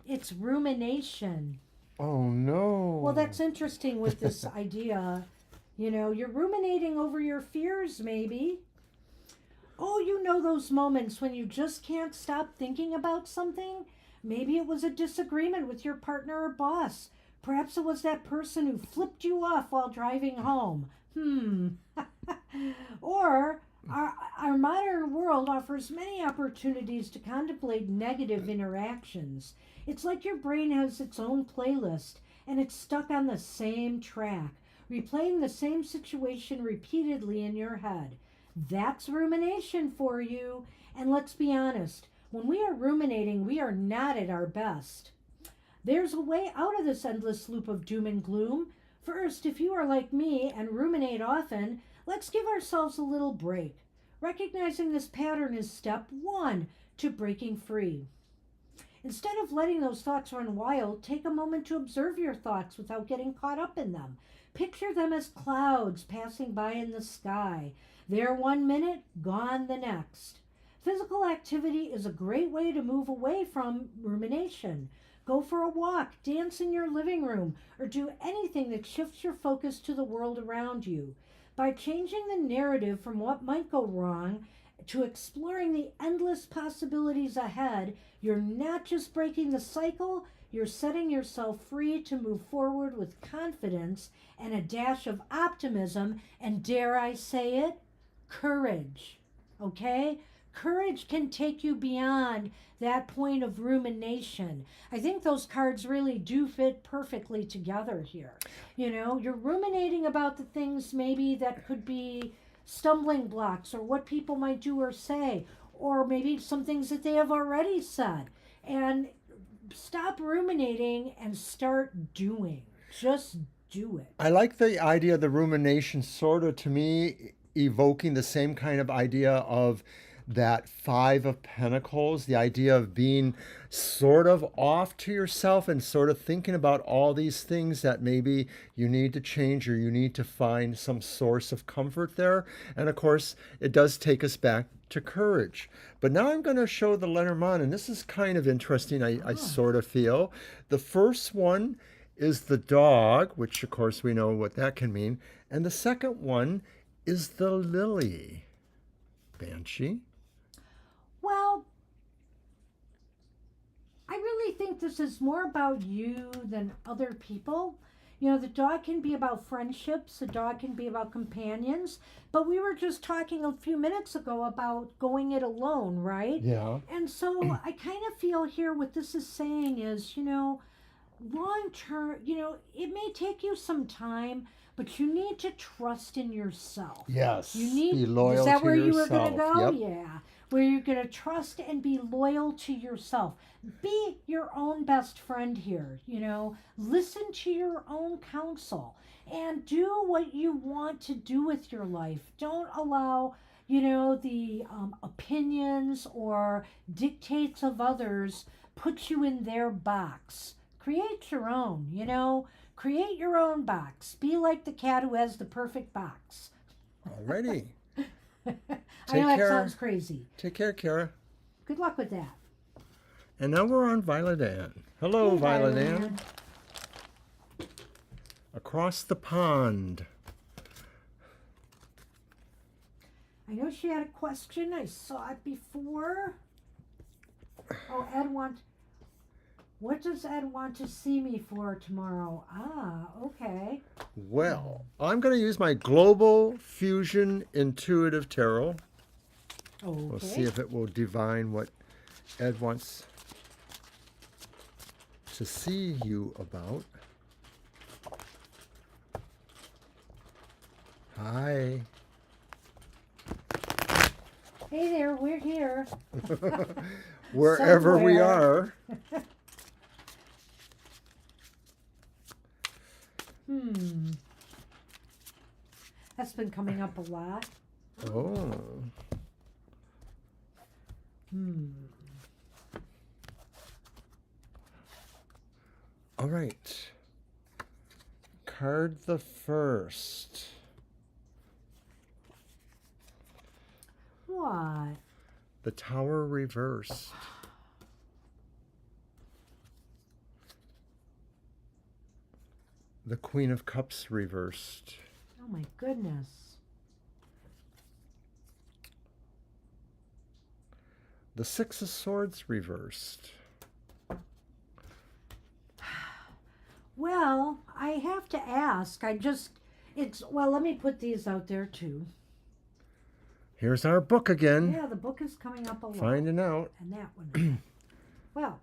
It's rumination. Oh no. Well, that's interesting with this idea. You're ruminating over your fears, maybe. Oh, those moments when you just can't stop thinking about something? Maybe it was a disagreement with your partner or boss. Perhaps it was that person who flipped you off while driving home. Or our modern world offers many opportunities to contemplate negative interactions. It's like your brain has its own playlist and it's stuck on the same track, replaying the same situation repeatedly in your head. That's rumination for you. And let's be honest, when we are ruminating, we are not at our best. There's a way out of this endless loop of doom and gloom. First, if you are like me and ruminate often, let's give ourselves a little break. Recognizing this pattern is step one to breaking free. Instead of letting those thoughts run wild, take a moment to observe your thoughts without getting caught up in them. Picture them as clouds passing by in the sky. There 1 minute, gone the next. Physical activity is a great way to move away from rumination. Go for a walk, dance in your living room, or do anything that shifts your focus to the world around you. By changing the narrative from what might go wrong to exploring the endless possibilities ahead, you're not just breaking the cycle, you're setting yourself free to move forward with confidence and a dash of optimism and, dare I say it, courage. Okay? Courage can take you beyond that point of rumination. I think those cards really do fit perfectly together here. You're ruminating about the things maybe that could be stumbling blocks or what people might do or say, or maybe some things that they have already said. And stop ruminating and start doing. Just do it. I like the idea of the rumination, sort of, to me, evoking the same kind of idea of that Five of Pentacles, the idea of being sort of off to yourself and sort of thinking about all these things that maybe you need to change or you need to find some source of comfort there. And of course, it does take us back to courage. But now I'm going to show the Lenormand, and this is kind of interesting, I sort of feel. The first one is the dog, which of course we know what that can mean. And the second one is the lily. Banshee? Well, I really think this is more about you than other people. You know, the dog can be about friendships, the dog can be about companions, but we were just talking a few minutes ago about going it alone, right? Yeah. And so I kind of feel here what this is saying is, long term, it may take you some time, but you need to trust in yourself. Yes. You need, Be loyal is that to where yourself. you were going to go? Yep. Yeah. Where you're going to trust and be loyal to yourself. Be your own best friend here, listen to your own counsel and do what you want to do with your life. Don't allow, the opinions or dictates of others put you in their box. Create your own, create your own box. Be like the cat who has the perfect box. Alrighty. I know that sounds crazy. Take care, Kara. Good luck with that. And now we're on Violet Ann. Hello, Hey, Violet Violet Ann. Across the pond. I know she had a question. I saw it before. Oh, what does Ed want to see me for tomorrow? Ah, okay. Well, I'm going to use my Global Fusion Intuitive Tarot. Okay. We'll see if it will divine what Ed wants to see you about. Hi. Hey there, we're here. Wherever we Somewhere. are. That's been coming up a lot. Oh. All right. Card the first. What? The Tower reversed. The Queen of Cups reversed. Oh my goodness. The Six of Swords reversed. Well, I have to ask. Let me put these out there too. Here's our book again. Yeah, the book is coming up a lot. Finding out. And that one. Well.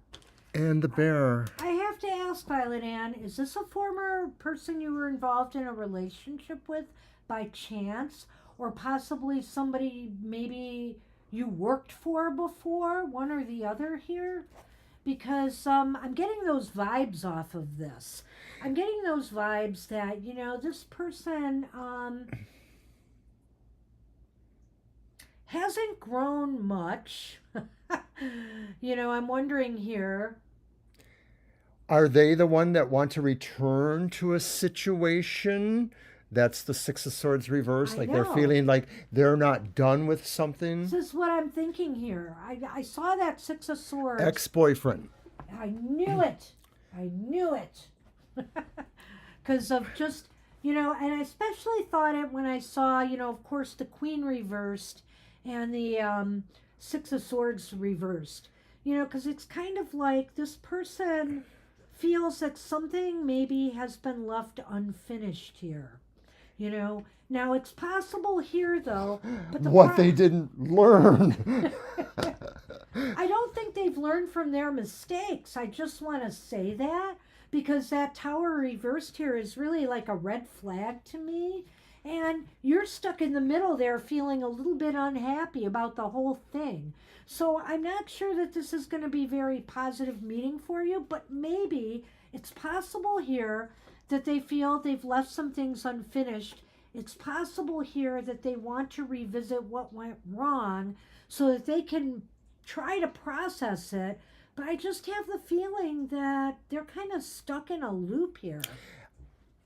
And the bear. I have to ask, Violet Ann, is this a former person you were involved in a relationship with by chance? Or possibly somebody maybe you worked for before? One or the other here? Because I'm getting those vibes off of this. I'm getting those vibes that, this person hasn't grown much. I'm wondering here. Are they the one that want to return to a situation? That's the Six of Swords reversed. Like they're feeling like they're not done with something. This is what I'm thinking here. I saw that Six of Swords. Ex-boyfriend. I knew it. I knew it. Because of just, and I especially thought it when I saw, of course, the Queen reversed and the Six of Swords reversed. Because it's kind of like this person feels that something maybe has been left unfinished here. Now it's possible here though, but they didn't learn. I don't think they've learned from their mistakes. I just want to say that because that Tower reversed here is really like a red flag to me. And you're stuck in the middle there feeling a little bit unhappy about the whole thing. So I'm not sure that this is going to be a very positive meeting for you, but maybe it's possible here that they feel they've left some things unfinished. It's possible here that they want to revisit what went wrong so that they can try to process it. But I just have the feeling that they're kind of stuck in a loop here.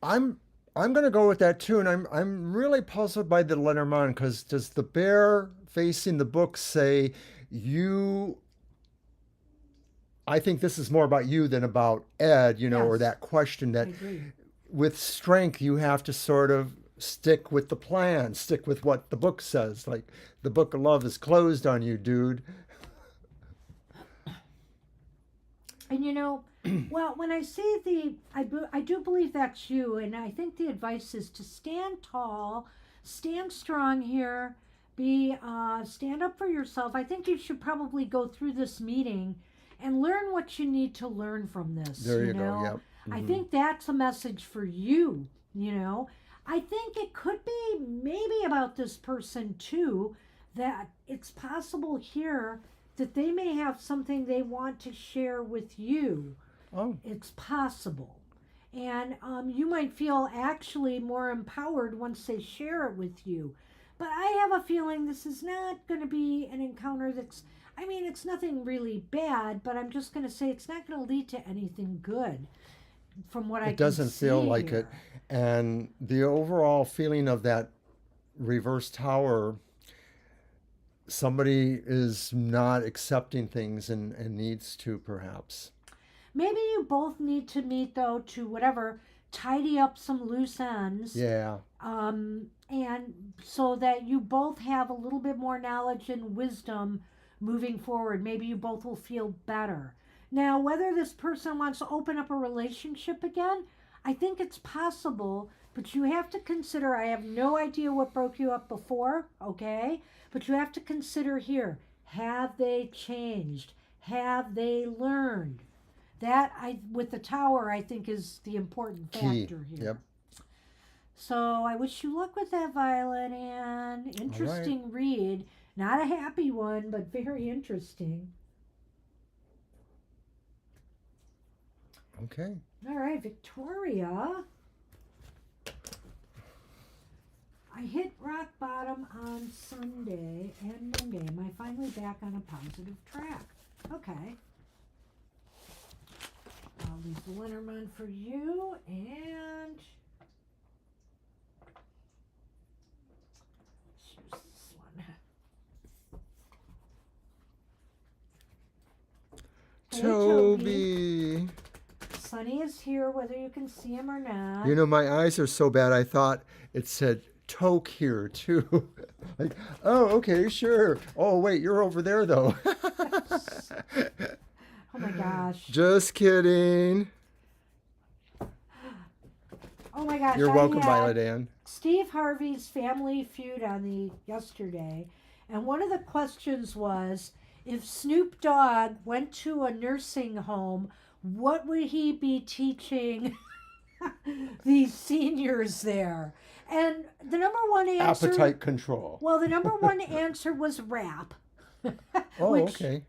I'm going to go with that too, and I'm really puzzled by the Lenormand because does the bear facing the book say you? I think this is more about you than about Ed, or that question that with strength you have to sort of stick with the plan, stick with what the book says. Like the book of love is closed on you, dude. And well, when I say I do believe that's you, and I think the advice is to stand tall, stand strong here, stand up for yourself. I think you should probably go through this meeting and learn what you need to learn from this. There you go. Yep. I think that's a message for you. I think it could be maybe about this person too, that it's possible here that they may have something they want to share with you. Oh. It's possible. And you might feel actually more empowered once they share it with you. But I have a feeling this is not going to be an encounter it's nothing really bad, but I'm just going to say it's not going to lead to anything good from what I can see. It doesn't feel like it. And the overall feeling of that reverse tower, somebody is not accepting things and needs to, perhaps. Maybe you both need to meet, though, to tidy up some loose ends. Yeah. And so that you both have a little bit more knowledge and wisdom moving forward. Maybe you both will feel better. Now, whether this person wants to open up a relationship again, I think it's possible, but you have to consider, I have no idea what broke you up before, okay? But you have to consider here, have they changed? Have they learned? That, with the tower, I think is the important factor here. Yep. So I wish you luck with that, Violet, and interesting read. Not a happy one, but very interesting. Okay. All right, Victoria. I hit rock bottom on Sunday and Monday. Am I finally back on a positive track? Okay. I'll leave the Lenormand for you, and choose this one. Hey, Toby. Sonny is here, whether you can see him or not. My eyes are so bad, I thought it said Toke here, too. Like, oh, okay, sure. Oh, wait, you're over there, though. Oh, my gosh. Just kidding. Oh, my gosh. You're welcome, Violet Ann. Steve Harvey's Family Feud on yesterday, and one of the questions was, if Snoop Dogg went to a nursing home, what would he be teaching these seniors there? And the number one answer... Appetite control. Well, the number one answer was rap. Oh, which, okay.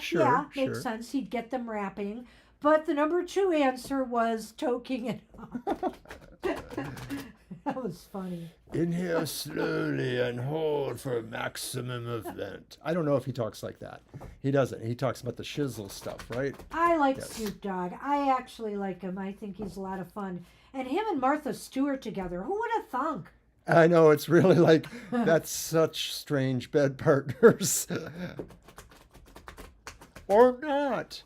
Sure, makes sense. He'd get them rapping. But the number two answer was toking it up. That was funny. Inhale slowly and hold for maximum event. I don't know if he talks like that. He doesn't. He talks about the shizzle stuff, right? I like Snoop Dogg. I actually like him. I think he's a lot of fun. And him and Martha Stewart together, who would have thunk? I know, it's really like, that's such strange bed partners. Or not.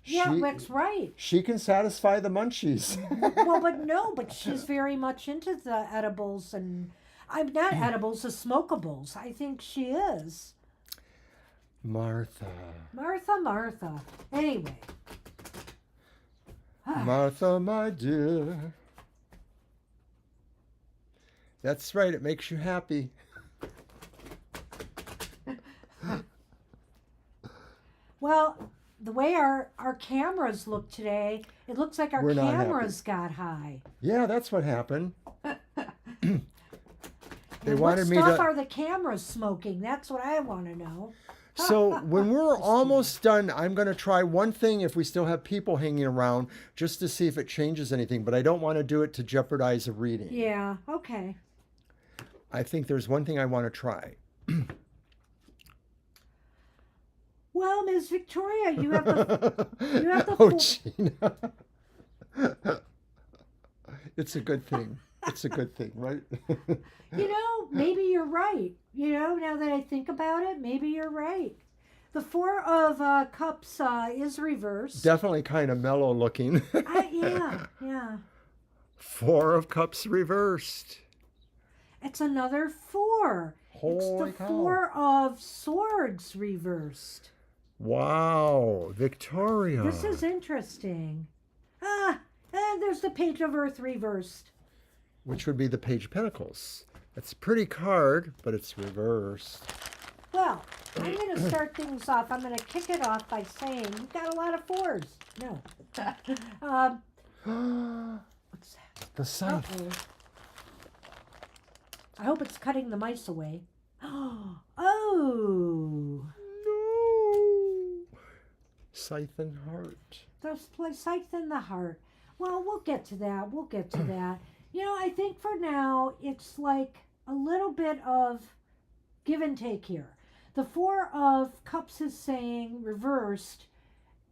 Yeah, that's right. She can satisfy the munchies. Well, but she's very much into the edibles, and I'm not edibles, the smokables. I think she is. Martha. Anyway. Martha, my dear. That's right, it makes you happy. Well, the way our cameras look today, it looks like our cameras got high. Yeah, that's what happened. They And wanted me what stuff to... are the cameras smoking? That's what I want to know. So when we're almost done, I'm going to try one thing if we still have people hanging around, just to see if it changes anything. But I don't want to do it to jeopardize a reading. Yeah, okay. I think there's one thing I want to try. Well, Ms. Victoria, you have the Oh, Gina. It's a good thing. It's a good thing, right? Maybe you're right. Now that I think about it, maybe you're right. The Four of Cups is reversed. Definitely kind of mellow looking. Yeah. Four of Cups reversed. It's another four. Holy it's the cow. Four of Swords reversed. Wow, Victoria. This is interesting. And there's the Page of Earth reversed. Which would be the Page of Pentacles. It's a pretty card, but it's reversed. Well, I'm going to start things off. I'm going to kick it off by saying you've got a lot of fours. No. What's that? The Scythe. Uh-oh. I hope it's cutting the mice away. Oh. No. Scythe and Heart. There's Scythe in the Heart. Well, we'll get to that. We'll get to that. You know, I think for now, it's like a little bit of give and take here. The Four of Cups is saying, reversed,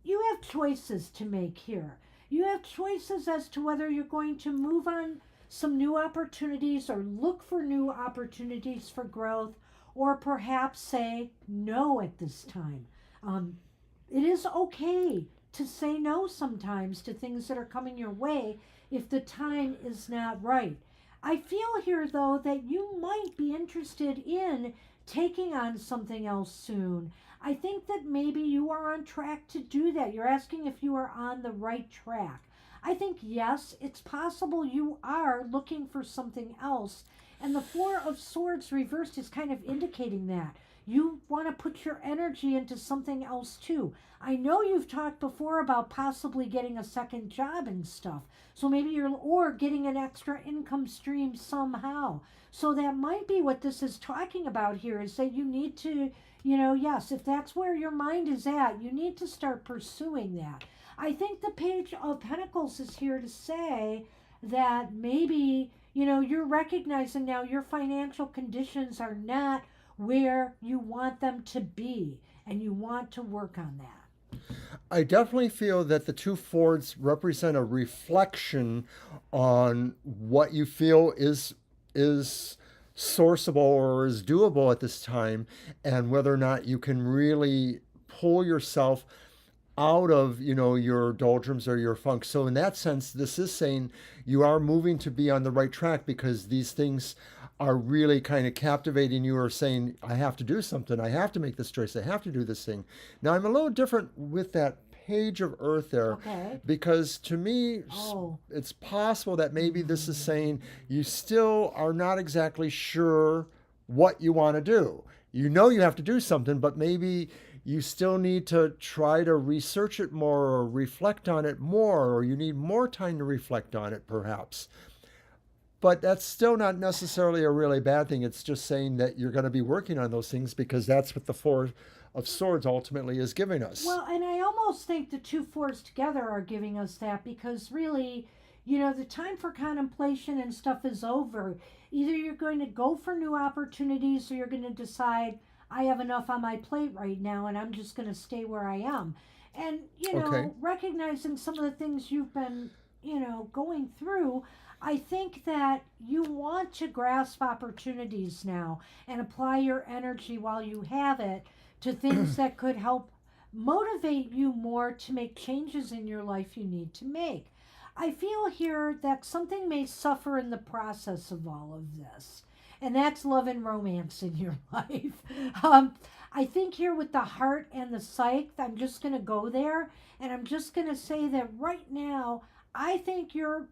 you have choices to make here. You have choices as to whether you're going to move on some new opportunities or look for new opportunities for growth, or perhaps say no at this time. It is okay to say no sometimes to things that are coming your way if the time is not right. I feel here, though, that you might be interested in taking on something else soon. I think that maybe you are on track to do that. You're asking if you are on the right track. I think, yes, it's possible you are looking for something else. And the Four of Swords reversed is kind of indicating that. You want to put your energy into something else too. I know you've talked before about possibly getting a second job and stuff. So maybe or getting an extra income stream somehow. So that might be what this is talking about here, is that you need to, yes, if that's where your mind is at, you need to start pursuing that. I think the Page of Pentacles is here to say that maybe, you're recognizing now your financial conditions are not where you want them to be, and you want to work on that. I definitely feel that the two Fords represent a reflection on what you feel is sourceable or is doable at this time, and whether or not you can really pull yourself out of your doldrums or your funk. So in that sense, this is saying you are moving to be on the right track, because these things are really kind of captivating you, or saying, I have to do something, I have to make this choice, I have to do this thing. Now I'm a little different with that Page of Earth there, okay, because to me, it's possible that maybe this is saying you still are not exactly sure what you want to do. You know you have to do something, but maybe you still need to try to research it more or reflect on it more, or you need more time to reflect on it perhaps. But that's still not necessarily a really bad thing. It's just saying that you're going to be working on those things, because that's what the Four of Swords ultimately is giving us. Well, and I almost think the two fours together are giving us that, because really, the time for contemplation and stuff is over. Either you're going to go for new opportunities, or you're going to decide, I have enough on my plate right now and I'm just going to stay where I am. And, Okay. recognizing some of the things you've been, going through, I think that you want to grasp opportunities now and apply your energy while you have it to things that could help motivate you more to make changes in your life you need to make. I feel here that something may suffer in the process of all of this, and that's love and romance in your life. I think here with the Heart and the Scythe, I'm just going to go there, and I'm just going to say that right now, I think your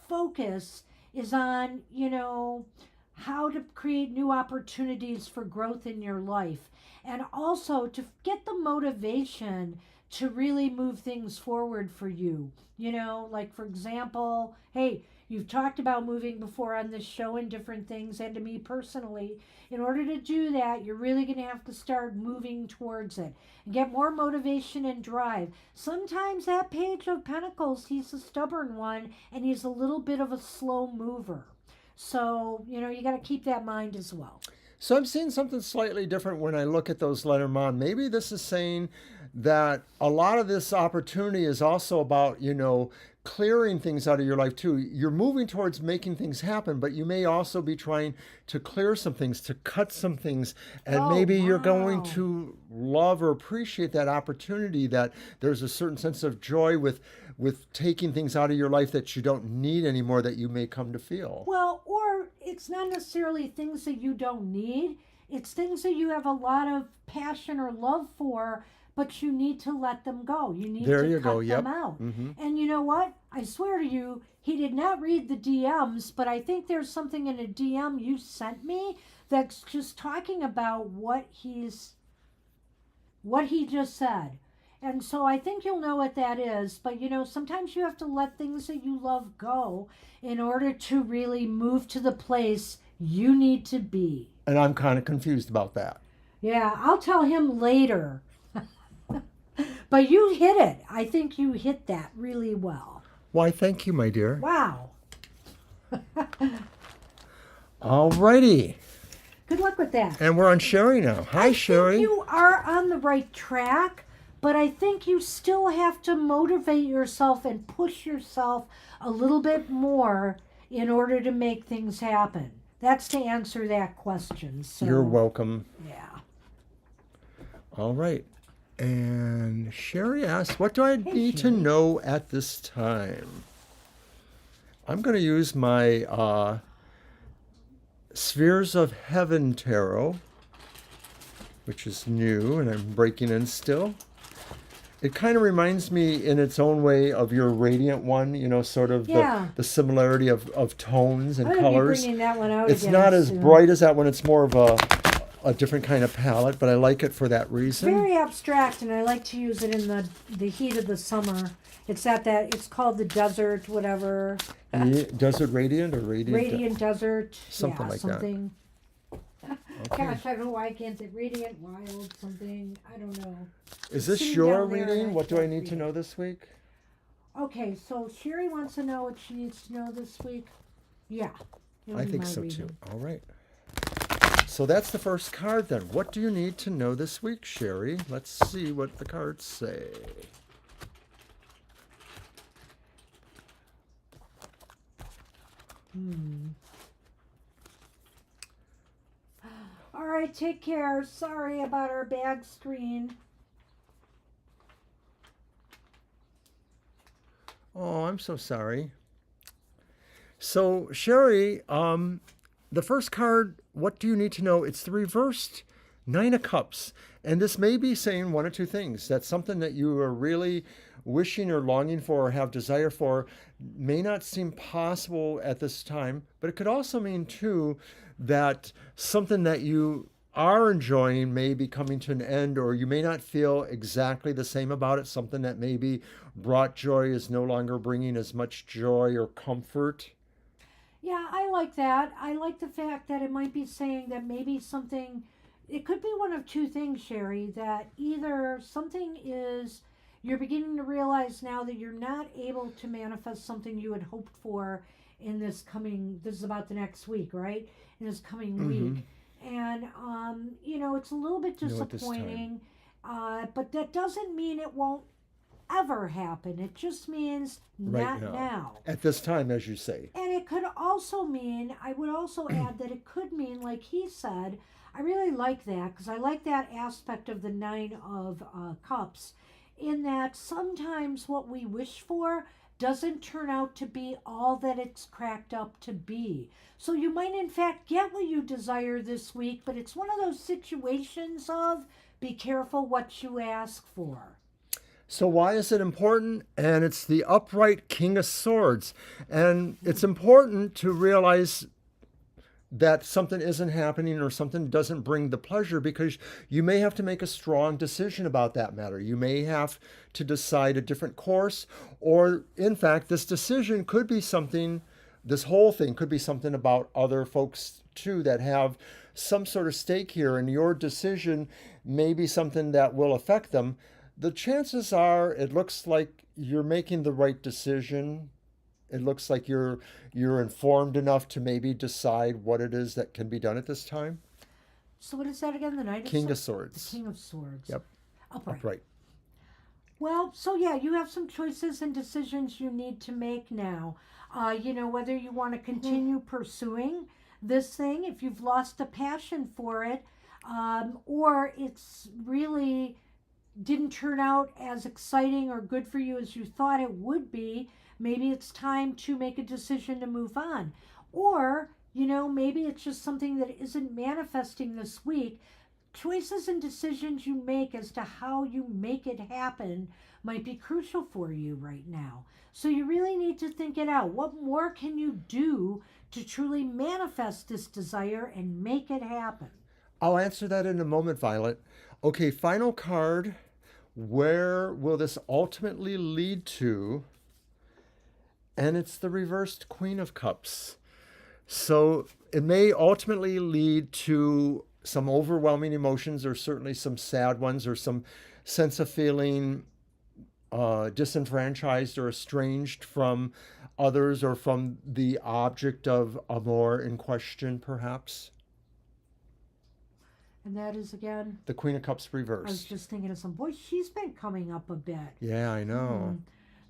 focus is on, how to create new opportunities for growth in your life, and also to get the motivation to really move things forward for you. Like, for example, hey, you've talked about moving before on this show and different things, and to me personally, in order to do that, you're really going to have to start moving towards it and get more motivation and drive. Sometimes that Page of Pentacles, he's a stubborn one, and he's a little bit of a slow mover. So, you got to keep that in mind as well. So I'm seeing something slightly different when I look at those Lenormand. Maybe this is saying that a lot of this opportunity is also about, clearing things out of your life too. You're moving towards making things happen, but you may also be trying to clear some things, to cut some things, and maybe you're going to love or appreciate that opportunity, that there's a certain sense of joy with taking things out of your life that you don't need anymore, that you may come to feel. Well, or it's not necessarily things that you don't need. It's things that you have a lot of passion or love for, but you need to let them go. You need There to you cut go. Yep. them out. Mm-hmm. And you know what? I swear to you, he did not read the DMs, but I think there's something in a DM you sent me that's just talking about what he just said. And so I think you'll know what that is. But you know, sometimes you have to let things that you love go in order to really move to the place you need to be. And I'm kind of confused about that. Yeah, I'll tell him later. But you hit it. I think you hit that really well. Why, thank you, my dear. Wow. Alrighty. Good luck with that. And we're on Sherry now. Hi, I Sherry. think you are on the right track, but I think you still have to motivate yourself and push yourself a little bit more in order to make things happen. That's to answer that question. So, You're welcome. yeah. All right. And Sherry asks, what do I need to Sherry. know at this time? I'm going to use my Spheres of Heaven Tarot, which is new, and I'm breaking in still. It kind of reminds me in its own way of your Radiant one, you know, sort of Yeah. the similarity of tones and I'm going to be colors. bringing that one out It's again not as soon. bright as that one. It's more of a different kind of palette, but I like it for that reason. Very abstract, and I like to use it in the heat of the summer. It's it's called the desert, whatever. Desert Radiant or Radiant? Radiant desert. Something yeah, like that. something. Okay. Gosh, I don't know why I can't say radiant, wild, something. I don't know. Is this Sitting your down there and reading? I What do I can't need read to it. know this week? Okay, so Sherry wants to know what she needs to know this week. Yeah. it'll I be think my so reading. too. All right. So that's the first card then. What do you need to know this week, Sherry? Let's see what the cards say. All right, take care. Sorry about our bad screen. Oh, I'm so sorry. So, Sherry, the first card, what do you need to know? It's the reversed Nine of Cups. And this may be saying one or two things. That's something that you are really wishing or longing for or have desire for may not seem possible at this time, but it could also mean, too, that something that you are enjoying may be coming to an end, or you may not feel exactly the same about it. Something that maybe brought joy is no longer bringing as much joy or comfort. Yeah, I like that. I like the fact that it might be saying that maybe something, it could be one of two things, Sherry, that either something is, you're beginning to realize now that you're not able to manifest something you had hoped for in this is about the next week, right? In this coming week. And, you know, it's a little bit No, at this time. disappointing, but that doesn't mean it won't ever happen. It just means Right not now. now. At this time, as you say. And it could also mean, I would also add that it could mean, like he said, I really like that because I like that aspect of the Nine of Cups, in that sometimes what we wish for doesn't turn out to be all that it's cracked up to be. So you might in fact get what you desire this week, but it's one of those situations of be careful what you ask for. So why is it important? And it's the upright King of Swords. And it's important to realize that something isn't happening or something doesn't bring the pleasure, because you may have to make a strong decision about that matter. You may have to decide a different course, or in fact, this decision could be something, this whole thing could be something about other folks too that have some sort of stake here, and your decision may be something that will affect them. The chances are, it looks like you're making the right decision. It looks like you're informed enough to maybe decide what it is that can be done at this time. So what is that again? The Knight of King of Swords. Swords. The King of Swords. Yep. Upright. Upright. Well, so yeah, you have some choices and decisions you need to make now. You know, whether you want to continue pursuing this thing, if you've lost a passion for it, or it's really didn't turn out as exciting or good for you as you thought it would be. Maybe it's time to make a decision to move on. Or maybe it's just something that isn't manifesting this week. Choices and decisions you make as to how you make it happen might be crucial for you right now. So you really need to think it out. What more can you do to truly manifest this desire and make it happen? I'll answer that in a moment, Violet. Okay, final card. Where will this ultimately lead to? And it's the reversed Queen of Cups. So it may ultimately lead to some overwhelming emotions, or certainly some sad ones, or some sense of feeling disenfranchised or estranged from others, or from the object of amour in question, perhaps. And that is, again, The Queen of Cups I was reversed. just thinking of some, boy, she's been coming up a bit. Yeah, I know.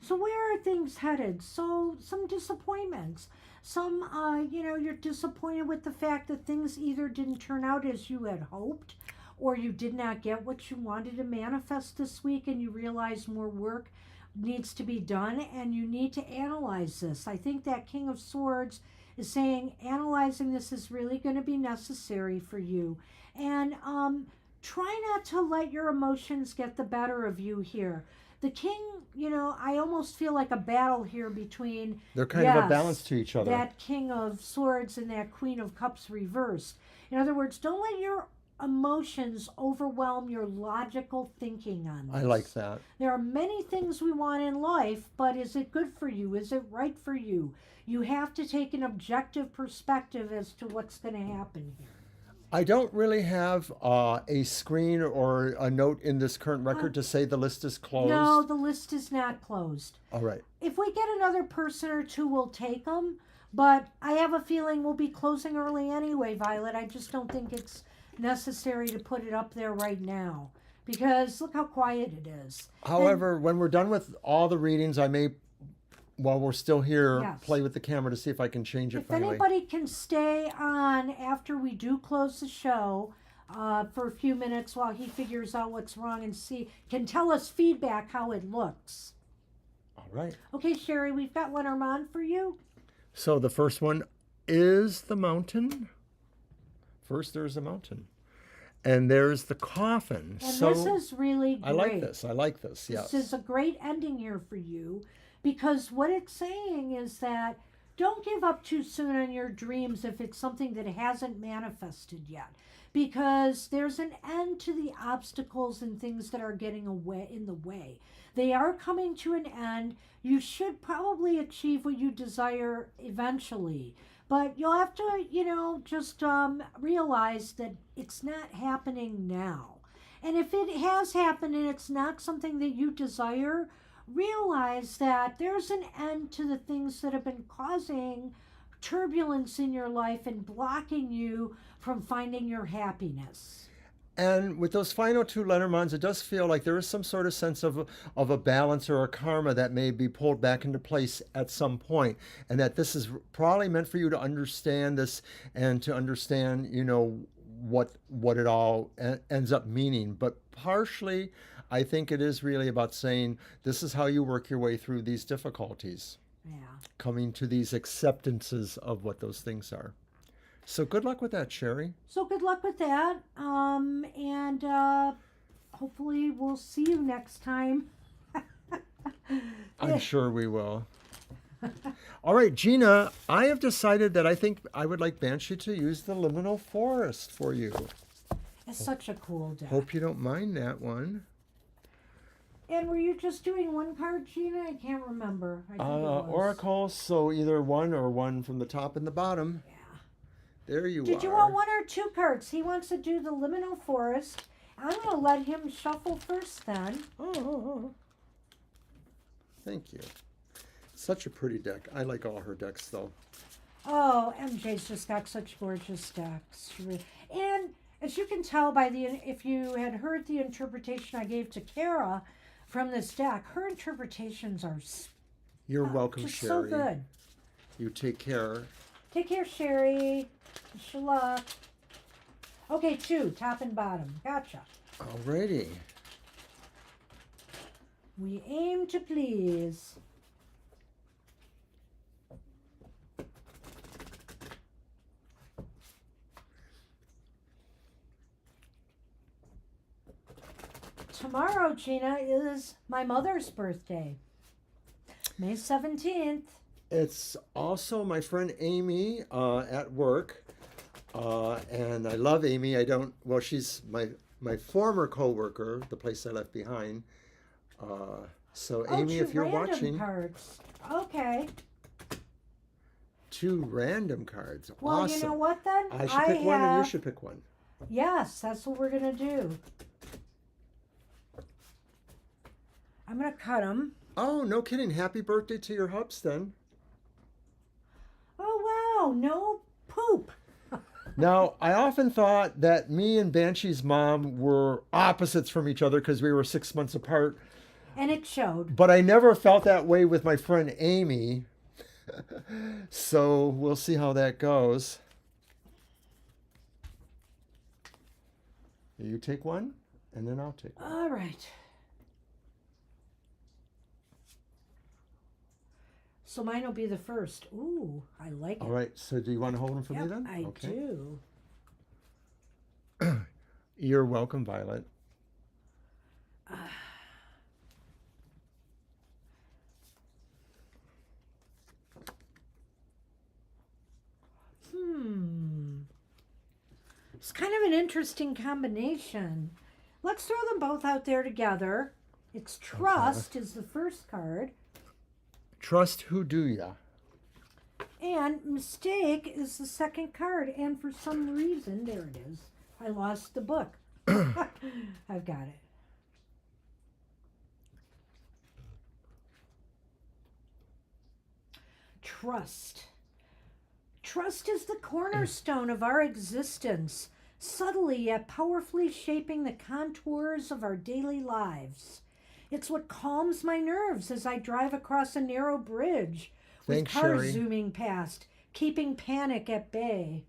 So where are things headed? So some disappointments. Some, you're disappointed with the fact that things either didn't turn out as you had hoped, or you did not get what you wanted to manifest this week, and you realize more work needs to be done, and you need to analyze this. I think that King of Swords is saying analyzing this is really going to be necessary for you. And try not to let your emotions get the better of you here. The king, I almost feel like a battle here between, They're kind of a balance to each other. that King of Swords and that Queen of Cups reversed. In other words, don't let your emotions overwhelm your logical thinking on this. I like that. There are many things we want in life, but is it good for you? Is it right for you? You have to take an objective perspective as to what's going to happen here. I don't really have a screen or a note in this current record to say the list is closed. No, the list is not closed. All right. If we get another person or two, we'll take them. But I have a feeling we'll be closing early anyway, Violet. I just don't think it's necessary to put it up there right now, because look how quiet it is. However, when we're done with all the readings, I may, while we're still here, Yes. play with the camera to see if I can change it If finally. anybody can stay on after we do close the show for a few minutes while he figures out what's wrong and can tell us feedback how it looks. All right. Okay, Sherry, we've got Lenormand for you. So the first one is the mountain. First, there's the mountain. And there's the coffin. And so this is really great. I like this. I like this. Yes. This is a great ending here for you, because what it's saying is that don't give up too soon on your dreams if it's something that hasn't manifested yet, because there's an end to the obstacles and things that are getting in the way. They are coming to an end. You should probably achieve what you desire eventually, but you'll have to, just realize that it's not happening now. And if it has happened and it's not something that you desire, realize that there's an end to the things that have been causing turbulence in your life and blocking you from finding your happiness. And with those final two Lenormands, it does feel like there is some sort of sense of a balance or a karma that may be pulled back into place at some point, and that this is probably meant for you to understand this and to understand, what it all ends up meaning. But partially, I think it is really about saying this is how you work your way through these difficulties, coming to these acceptances of what those things are. So good luck with that, Sherry. So good luck with that. And hopefully we'll see you next time. I'm sure we will. All right, Gina, I have decided that I think I would like Banshee to use the Liminal Forest for you. It's such a cool deck. Hope you don't mind that one. And were you just doing one card, Gina? I can't remember. I think it was. Oracle, so either one or one from the top and the bottom. Yeah. There you are. Did you want one or two cards? He wants to do the Liminal Forest. I'm going to let him shuffle first then. Oh. Thank you. Such a pretty deck. I like all her decks, though. Oh, MJ's just got such gorgeous decks. And as you can tell by if you had heard the interpretation I gave to Kara from this deck, her interpretations are You're welcome, just Sherry. so good. You take care. Take care, Sherry. Wish you luck. Okay, two, top and bottom. Gotcha. Alrighty. We aim to please. tomorrow, Gina, is my mother's birthday. May 17th. It's also my friend Amy at work. And I love Amy. She's my former coworker, the place I left behind. So Amy, if you're watching. Cards. Okay. 2 random cards. Well, awesome. you know what then? I should pick one and you should pick one. Yes, that's what we're going to do. I'm going to cut them. Oh, no kidding. Happy birthday to your hubs then. Oh, wow. No poop. Now, I often thought that me and Banshee's mom were opposites from each other because we were 6 months apart. And it showed. But I never felt that way with my friend Amy. So we'll see how that goes. You take one, and then I'll take one. All right. So mine will be the first. Ooh, I like it. All right. So do you want to hold them for me then? I do. You're welcome, Violet. It's kind of an interesting combination. Let's throw them both out there together. It's Trust is the first card. Trust who do ya? And Mistake is the second card. And for some reason, there it is. I lost the book. I've got it. Trust. Trust is the cornerstone of our existence, subtly yet powerfully shaping the contours of our daily lives. It's what calms my nerves as I drive across a narrow bridge with Thanks, cars Sherry. zooming past, keeping panic at bay.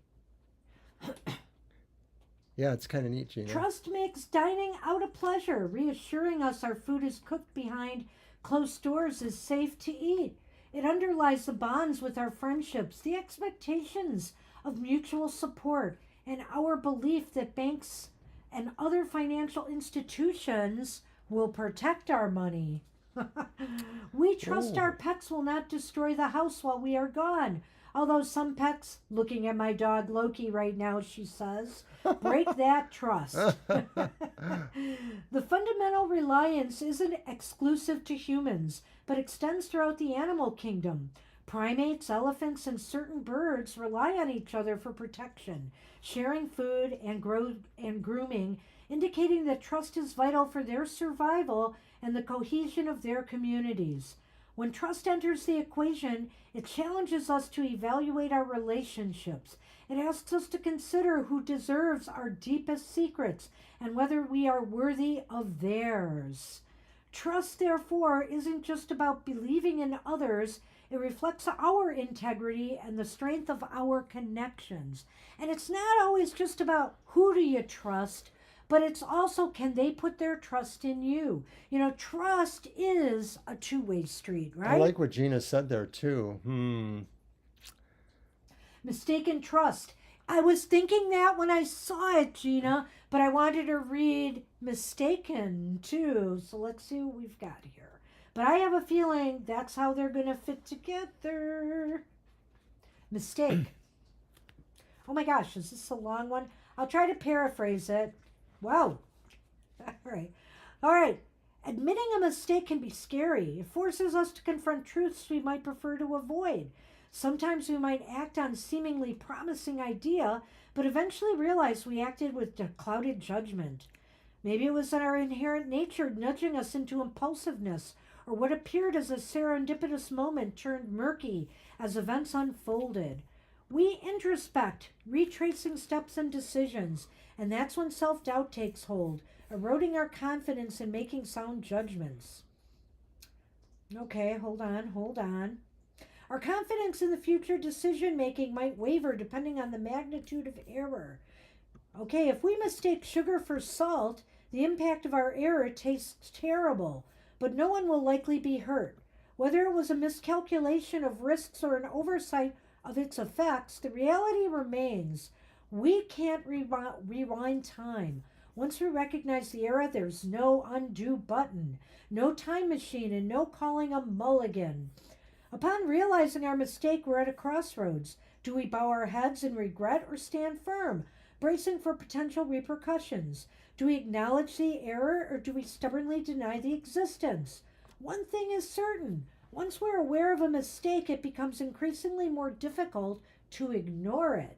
Yeah, it's kind of neat, Gina. Trust makes dining out a pleasure, reassuring us our food is cooked behind closed doors is safe to eat. It underlies the bonds with our friendships, the expectations of mutual support, and our belief that banks and other financial institutions will protect our money. We trust our pets will not destroy the house while we are gone. Although some pets, looking at my dog Loki right now, she says, break that trust. The fundamental reliance isn't exclusive to humans, but extends throughout the animal kingdom. Primates, elephants, and certain birds rely on each other for protection, sharing food and grooming, indicating that trust is vital for their survival and the cohesion of their communities. When trust enters the equation, it challenges us to evaluate our relationships. It asks us to consider who deserves our deepest secrets and whether we are worthy of theirs. Trust, therefore, isn't just about believing in others. It reflects our integrity and the strength of our connections. And it's not always just about who do you trust, but it's also, can they put their trust in you? You know, trust is a two-way street, right? I like what Gina said there, too. Mistaken trust. I was thinking that when I saw it, Gina, but I wanted to read mistaken, too. So let's see what we've got here. But I have a feeling that's how they're going to fit together. Mistake. Oh, my gosh, is this a long one? I'll try to paraphrase it. Wow. All right. Admitting a mistake can be scary. It forces us to confront truths we might prefer to avoid. Sometimes we might act on seemingly promising idea, but eventually realize we acted with clouded judgment. Maybe it was our inherent nature nudging us into impulsiveness, or what appeared as a serendipitous moment turned murky as events unfolded. We introspect, retracing steps and decisions, and that's when self-doubt takes hold, eroding our confidence in making sound judgments. Okay, hold on. Our confidence in the future decision-making might waver depending on the magnitude of error. Okay, if we mistake sugar for salt, the impact of our error tastes terrible, but no one will likely be hurt. Whether it was a miscalculation of risks or an oversight of its effects, the reality remains. We can't rewind time. Once we recognize the error, there's no undo button, no time machine, and no calling a mulligan. Upon realizing our mistake, we're at a crossroads. Do we bow our heads in regret or stand firm, bracing for potential repercussions? Do we acknowledge the error or do we stubbornly deny the existence? One thing is certain. Once we're aware of a mistake, it becomes increasingly more difficult to ignore it.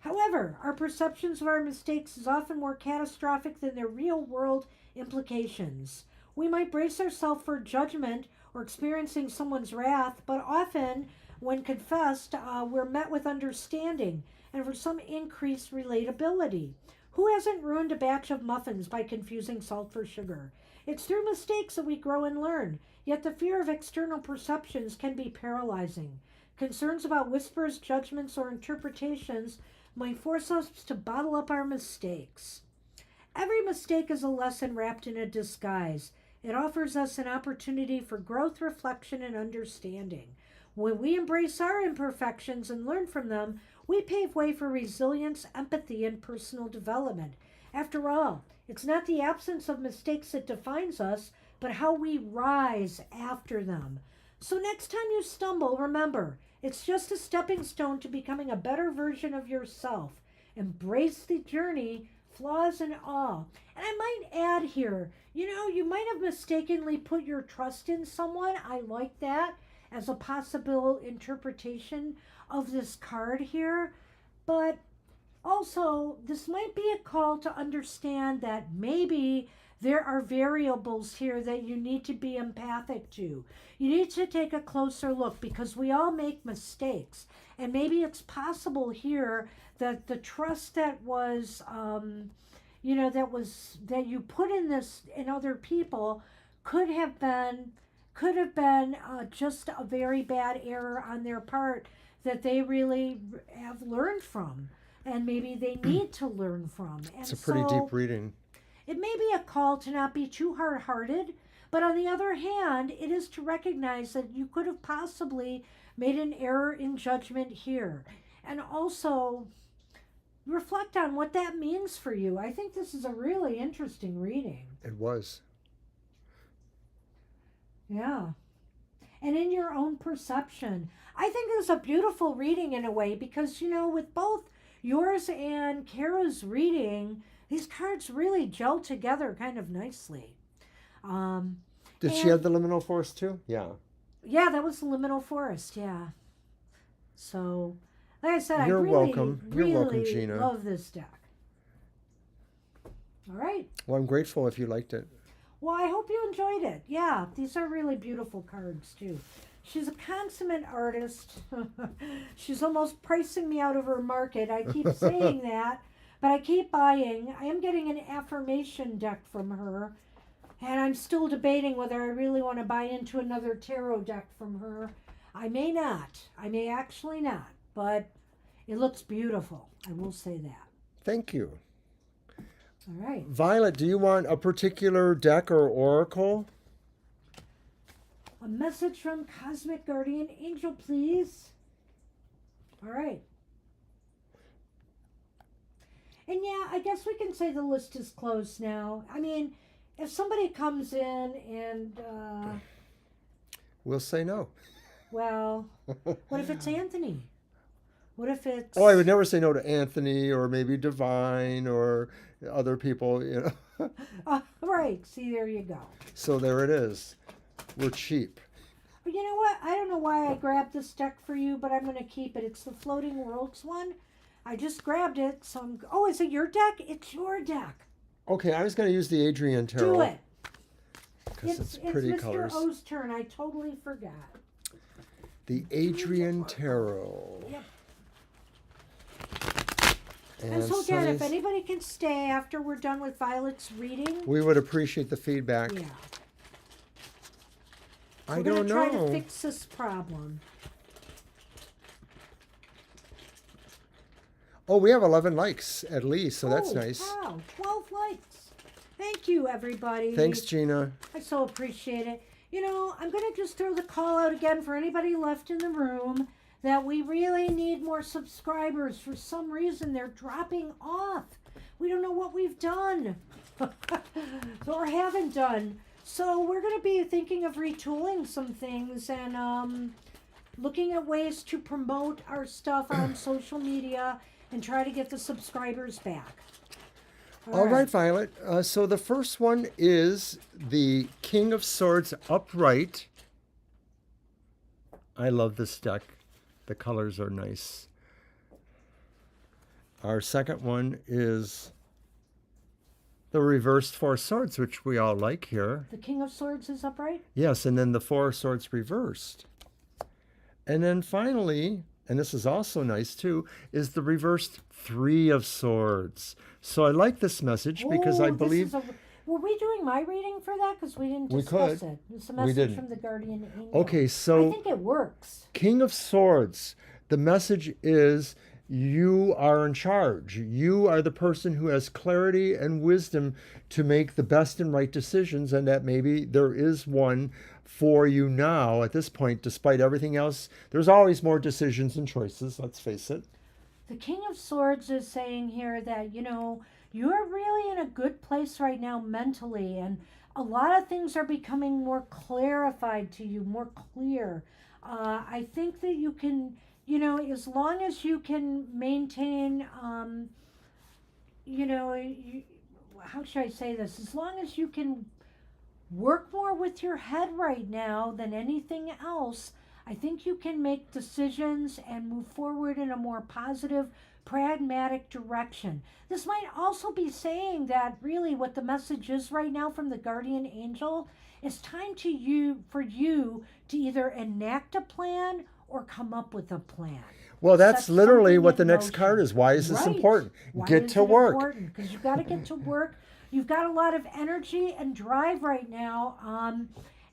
However, our perceptions of our mistakes is often more catastrophic than their real-world implications. We might brace ourselves for judgment or experiencing someone's wrath, but often, when confessed, we're met with understanding and for some increased relatability. Who hasn't ruined a batch of muffins by confusing salt for sugar? It's through mistakes that we grow and learn, yet the fear of external perceptions can be paralyzing. Concerns about whispers, judgments, or interpretations might force us to bottle up our mistakes. Every mistake is a lesson wrapped in a disguise. It offers us an opportunity for growth, reflection, and understanding. When we embrace our imperfections and learn from them, we pave way for resilience, empathy, and personal development. After all, it's not the absence of mistakes that defines us, but how we rise after them. So next time you stumble, remember, it's just a stepping stone to becoming a better version of yourself. Embrace the journey, flaws and all. And I might add here, you might have mistakenly put your trust in someone. I like that as a possible interpretation of this card here. But also, this might be a call to understand that maybe there are variables here that you need to be empathic to. You need to take a closer look because we all make mistakes. And maybe it's possible here that the trust that was, that you put in other people could have been just a very bad error on their part that they really have learned from. And maybe they need to learn from. And it's a pretty deep reading. It may be a call to not be too hard-hearted, but on the other hand, it is to recognize that you could have possibly made an error in judgment here. And also reflect on what that means for you. I think this is a really interesting reading. It was. Yeah. And in your own perception. I think it was a beautiful reading in a way because, with both yours and Kara's reading, these cards really gel together kind of nicely. Did she have the liminal force too? Yeah. Yeah, that was the liminal forest. Yeah. So, like I said, You're I really, welcome. You're really welcome, Gina. love this deck. All right. Well, I'm grateful if you liked it. Well, I hope you enjoyed it. Yeah, these are really beautiful cards too. She's a consummate artist. She's almost pricing me out of her market. I keep saying that, but I keep buying. I am getting an affirmation deck from her, and I'm still debating whether I really want to buy into another tarot deck from her. I may not. I may actually not, but it looks beautiful. I will say that. Thank you. All right. Violet, do you want a particular deck or oracle? A message from Cosmic Guardian Angel, please. All right. And yeah, I guess we can say the list is closed now. I mean, if somebody comes in and... we'll say no. Well, what if it's Anthony? What if it's... Oh, I would never say no to Anthony or maybe Divine or other people, Right. See, there you go. So there it is. We're cheap. But you know what? I don't know why I grabbed this deck for you, but I'm going to keep it. It's the Floating Worlds one. I just grabbed it. So I'm... Oh, is it your deck? It's your deck. Okay, I was going to use the Adrian Tarot. Do it. Because it's pretty Mr. colors. O's turn. I totally forgot. The Adrian Tarot. Yep. And so again, if Sunny's- anybody can stay after we're done with Violet's reading, we would appreciate the feedback. yeah. I We're don't gonna try know. to fix this problem. Oh, we have 11 likes at least, so that's Oh, nice. Wow, 12 likes. Thank you, everybody. Thanks, Gina. I so appreciate it. I'm going to just throw the call out again for anybody left in the room that we really need more subscribers. For some reason, they're dropping off. we don't know what we've done or haven't done. So we're going to be thinking of retooling some things and looking at ways to promote our stuff on social media and try to get the subscribers back. All right, Violet. So the first one is the King of Swords upright. I love this deck. The colors are nice. Our second one is the reversed Four of Swords, which we all like here. The King of Swords is upright? Yes, and then the Four of Swords reversed. And then finally, and this is also nice too, is the reversed Three of Swords. So I like this message because I believe... Were we doing my reading for that? Because we didn't discuss it. It's a message from the Guardian Angel. Okay, so... I think it works. King of Swords. The message is you are in charge. You are the person who has clarity and wisdom to make the best and right decisions, and that maybe there is one for you now at this point, despite everything else. There's always more decisions and choices, let's face it. The King of Swords is saying here that, you're really in a good place right now mentally, and a lot of things are becoming more clarified to you, more clear. I think that you can, as long as you can maintain, how should I say this? As long as you can work more with your head right now than anything else, I think you can make decisions and move forward in a more positive, pragmatic direction. This might also be saying that really what the message is right now from the Guardian Angel is time for you to either enact a plan or come up with a plan. Well, that's literally what the next card is. Why is this important? Get to work. Because you've got to get to work. You've got a lot of energy and drive right now,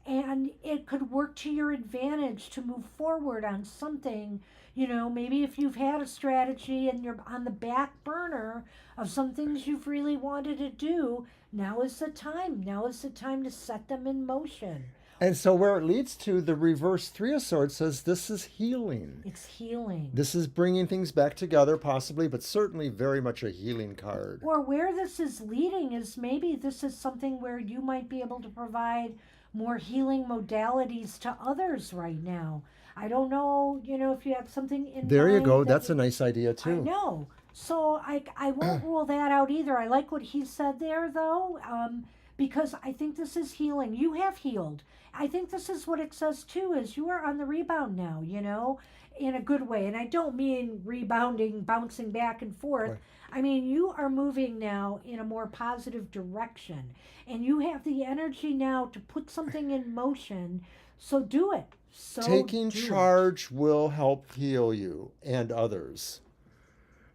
and it could work to your advantage to move forward on something. Maybe if you've had a strategy and you're on the back burner of some things you've really wanted to do, now is the time. Now is the time to set them in motion. And so where it leads to, the reverse Three of Swords says this is healing. It's healing. This is bringing things back together, possibly, but certainly very much a healing card. Or where this is leading is maybe this is something where you might be able to provide more healing modalities to others right now. I don't know, if you have something in There you mind go. That's a nice idea, too. I know. So I won't rule that out either. I like what he said there, though, because I think this is healing. You have healed. I think this is what it says, too, is you are on the rebound now, in a good way. And I don't mean rebounding, bouncing back and forth. Right. I mean, you are moving now in a more positive direction. And you have the energy now to put something in motion. So do it. Taking charge will help heal you and others.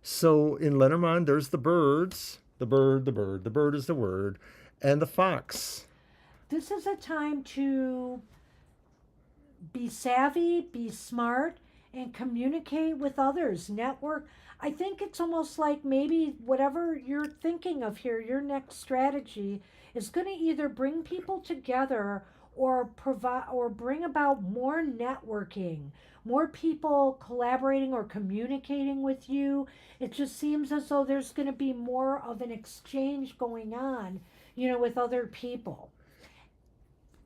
So in Lenormand, there's the birds. The bird is the word. And the fox. This is a time to be savvy, be smart, and communicate with others. Network. I think it's almost like maybe whatever you're thinking of here, your next strategy is going to either bring people together or provide or bring about more networking, more people collaborating or communicating with you. It just seems as though there's going to be more of an exchange going on, with other people.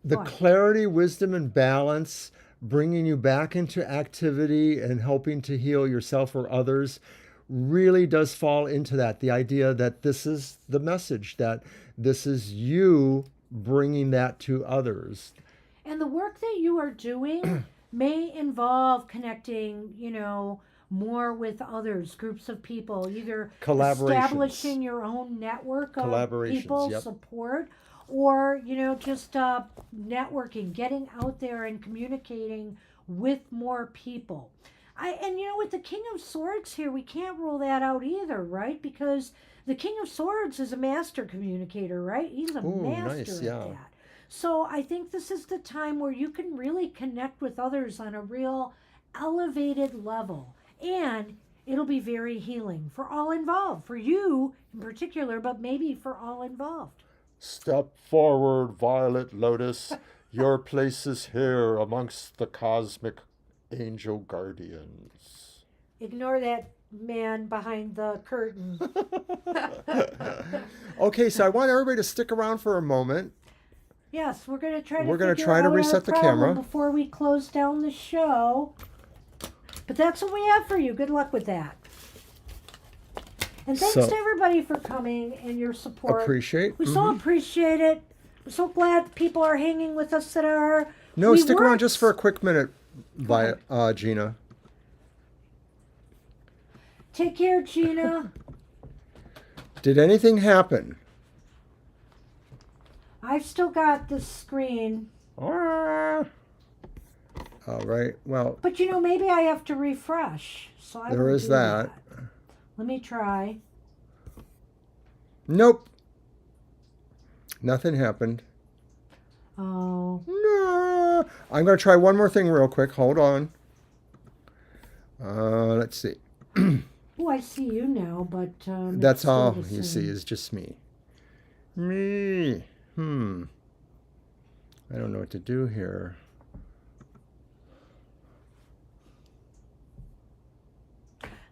The clarity, wisdom, and balance, bringing you back into activity and helping to heal yourself or others, really does fall into that. The idea that this is the message, that this is you bringing that to others. And the work that you are doing may involve connecting, more with others, groups of people, either establishing your own network of people, support, or, just networking, getting out there and communicating with more people. And with the King of Swords here, we can't rule that out either, right? Because the King of Swords is a master communicator, right? He's a master at that. So I think this is the time where you can really connect with others on a real elevated level. And it'll be very healing for all involved, for you in particular, but maybe for all involved. Step forward, Violet Lotus. Your place is here amongst the cosmic angel guardians. Ignore that man behind the curtain. Okay, so I want everybody to stick around for a moment. Yes, we're going to try to We're gonna figure try to out our reset the problem camera. before we close down the show. But that's what we have for you. Good luck with that. And thanks So- to everybody for coming and your support. Appreciate. We so appreciate it. We're so glad people are hanging with us that are. No, we stick around weren't- just for a quick minute, Gina. Take care, Gina. Did anything happen? I've still got the screen. All right. Well, But maybe I have to refresh. So I there will is do that. Let me try. Nope. Nothing happened. Oh. No. I'm going to try one more thing real quick. Hold on. Let's see. Oh, I see you now, but That's it's still all the you see same. is just me. Me. I don't know what to do here.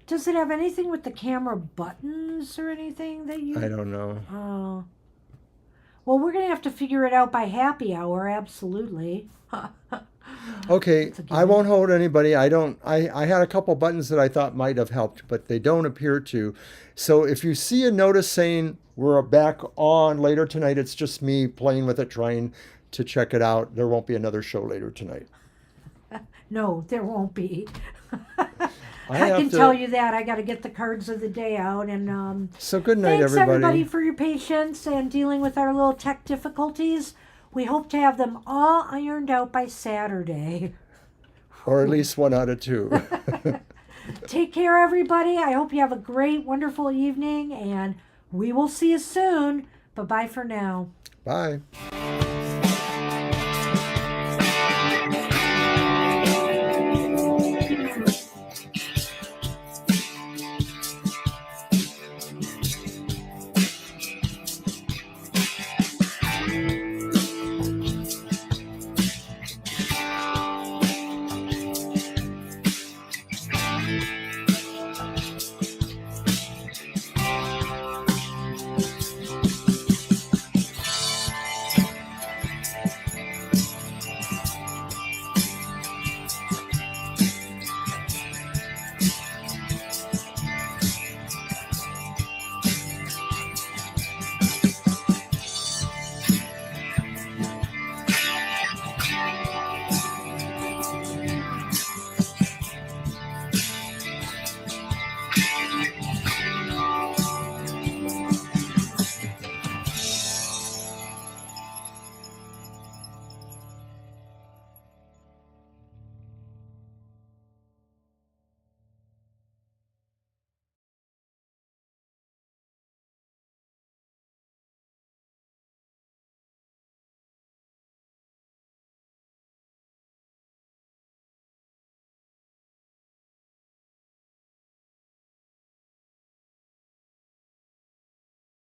Does it have anything with the camera buttons or anything that you? I don't know. Oh. Well, we're gonna have to figure it out by happy hour. Absolutely. Okay, That's a I given. won't hold anybody. I had a couple buttons that I thought might have helped, but they don't appear to. So if you see a notice saying we're back on later tonight, it's just me playing with it, trying to check it out. There won't be another show later tonight. No, there won't be. I have can to- tell you that. I got to get the cards of the day out, and So good night, thanks everybody. everybody for your patience and dealing with our little tech difficulties. We hope to have them all ironed out by Saturday. Or at least 1 out of 2. Take care, everybody. I hope you have a great, wonderful evening, and we will see you soon. Bye-bye for now. Bye.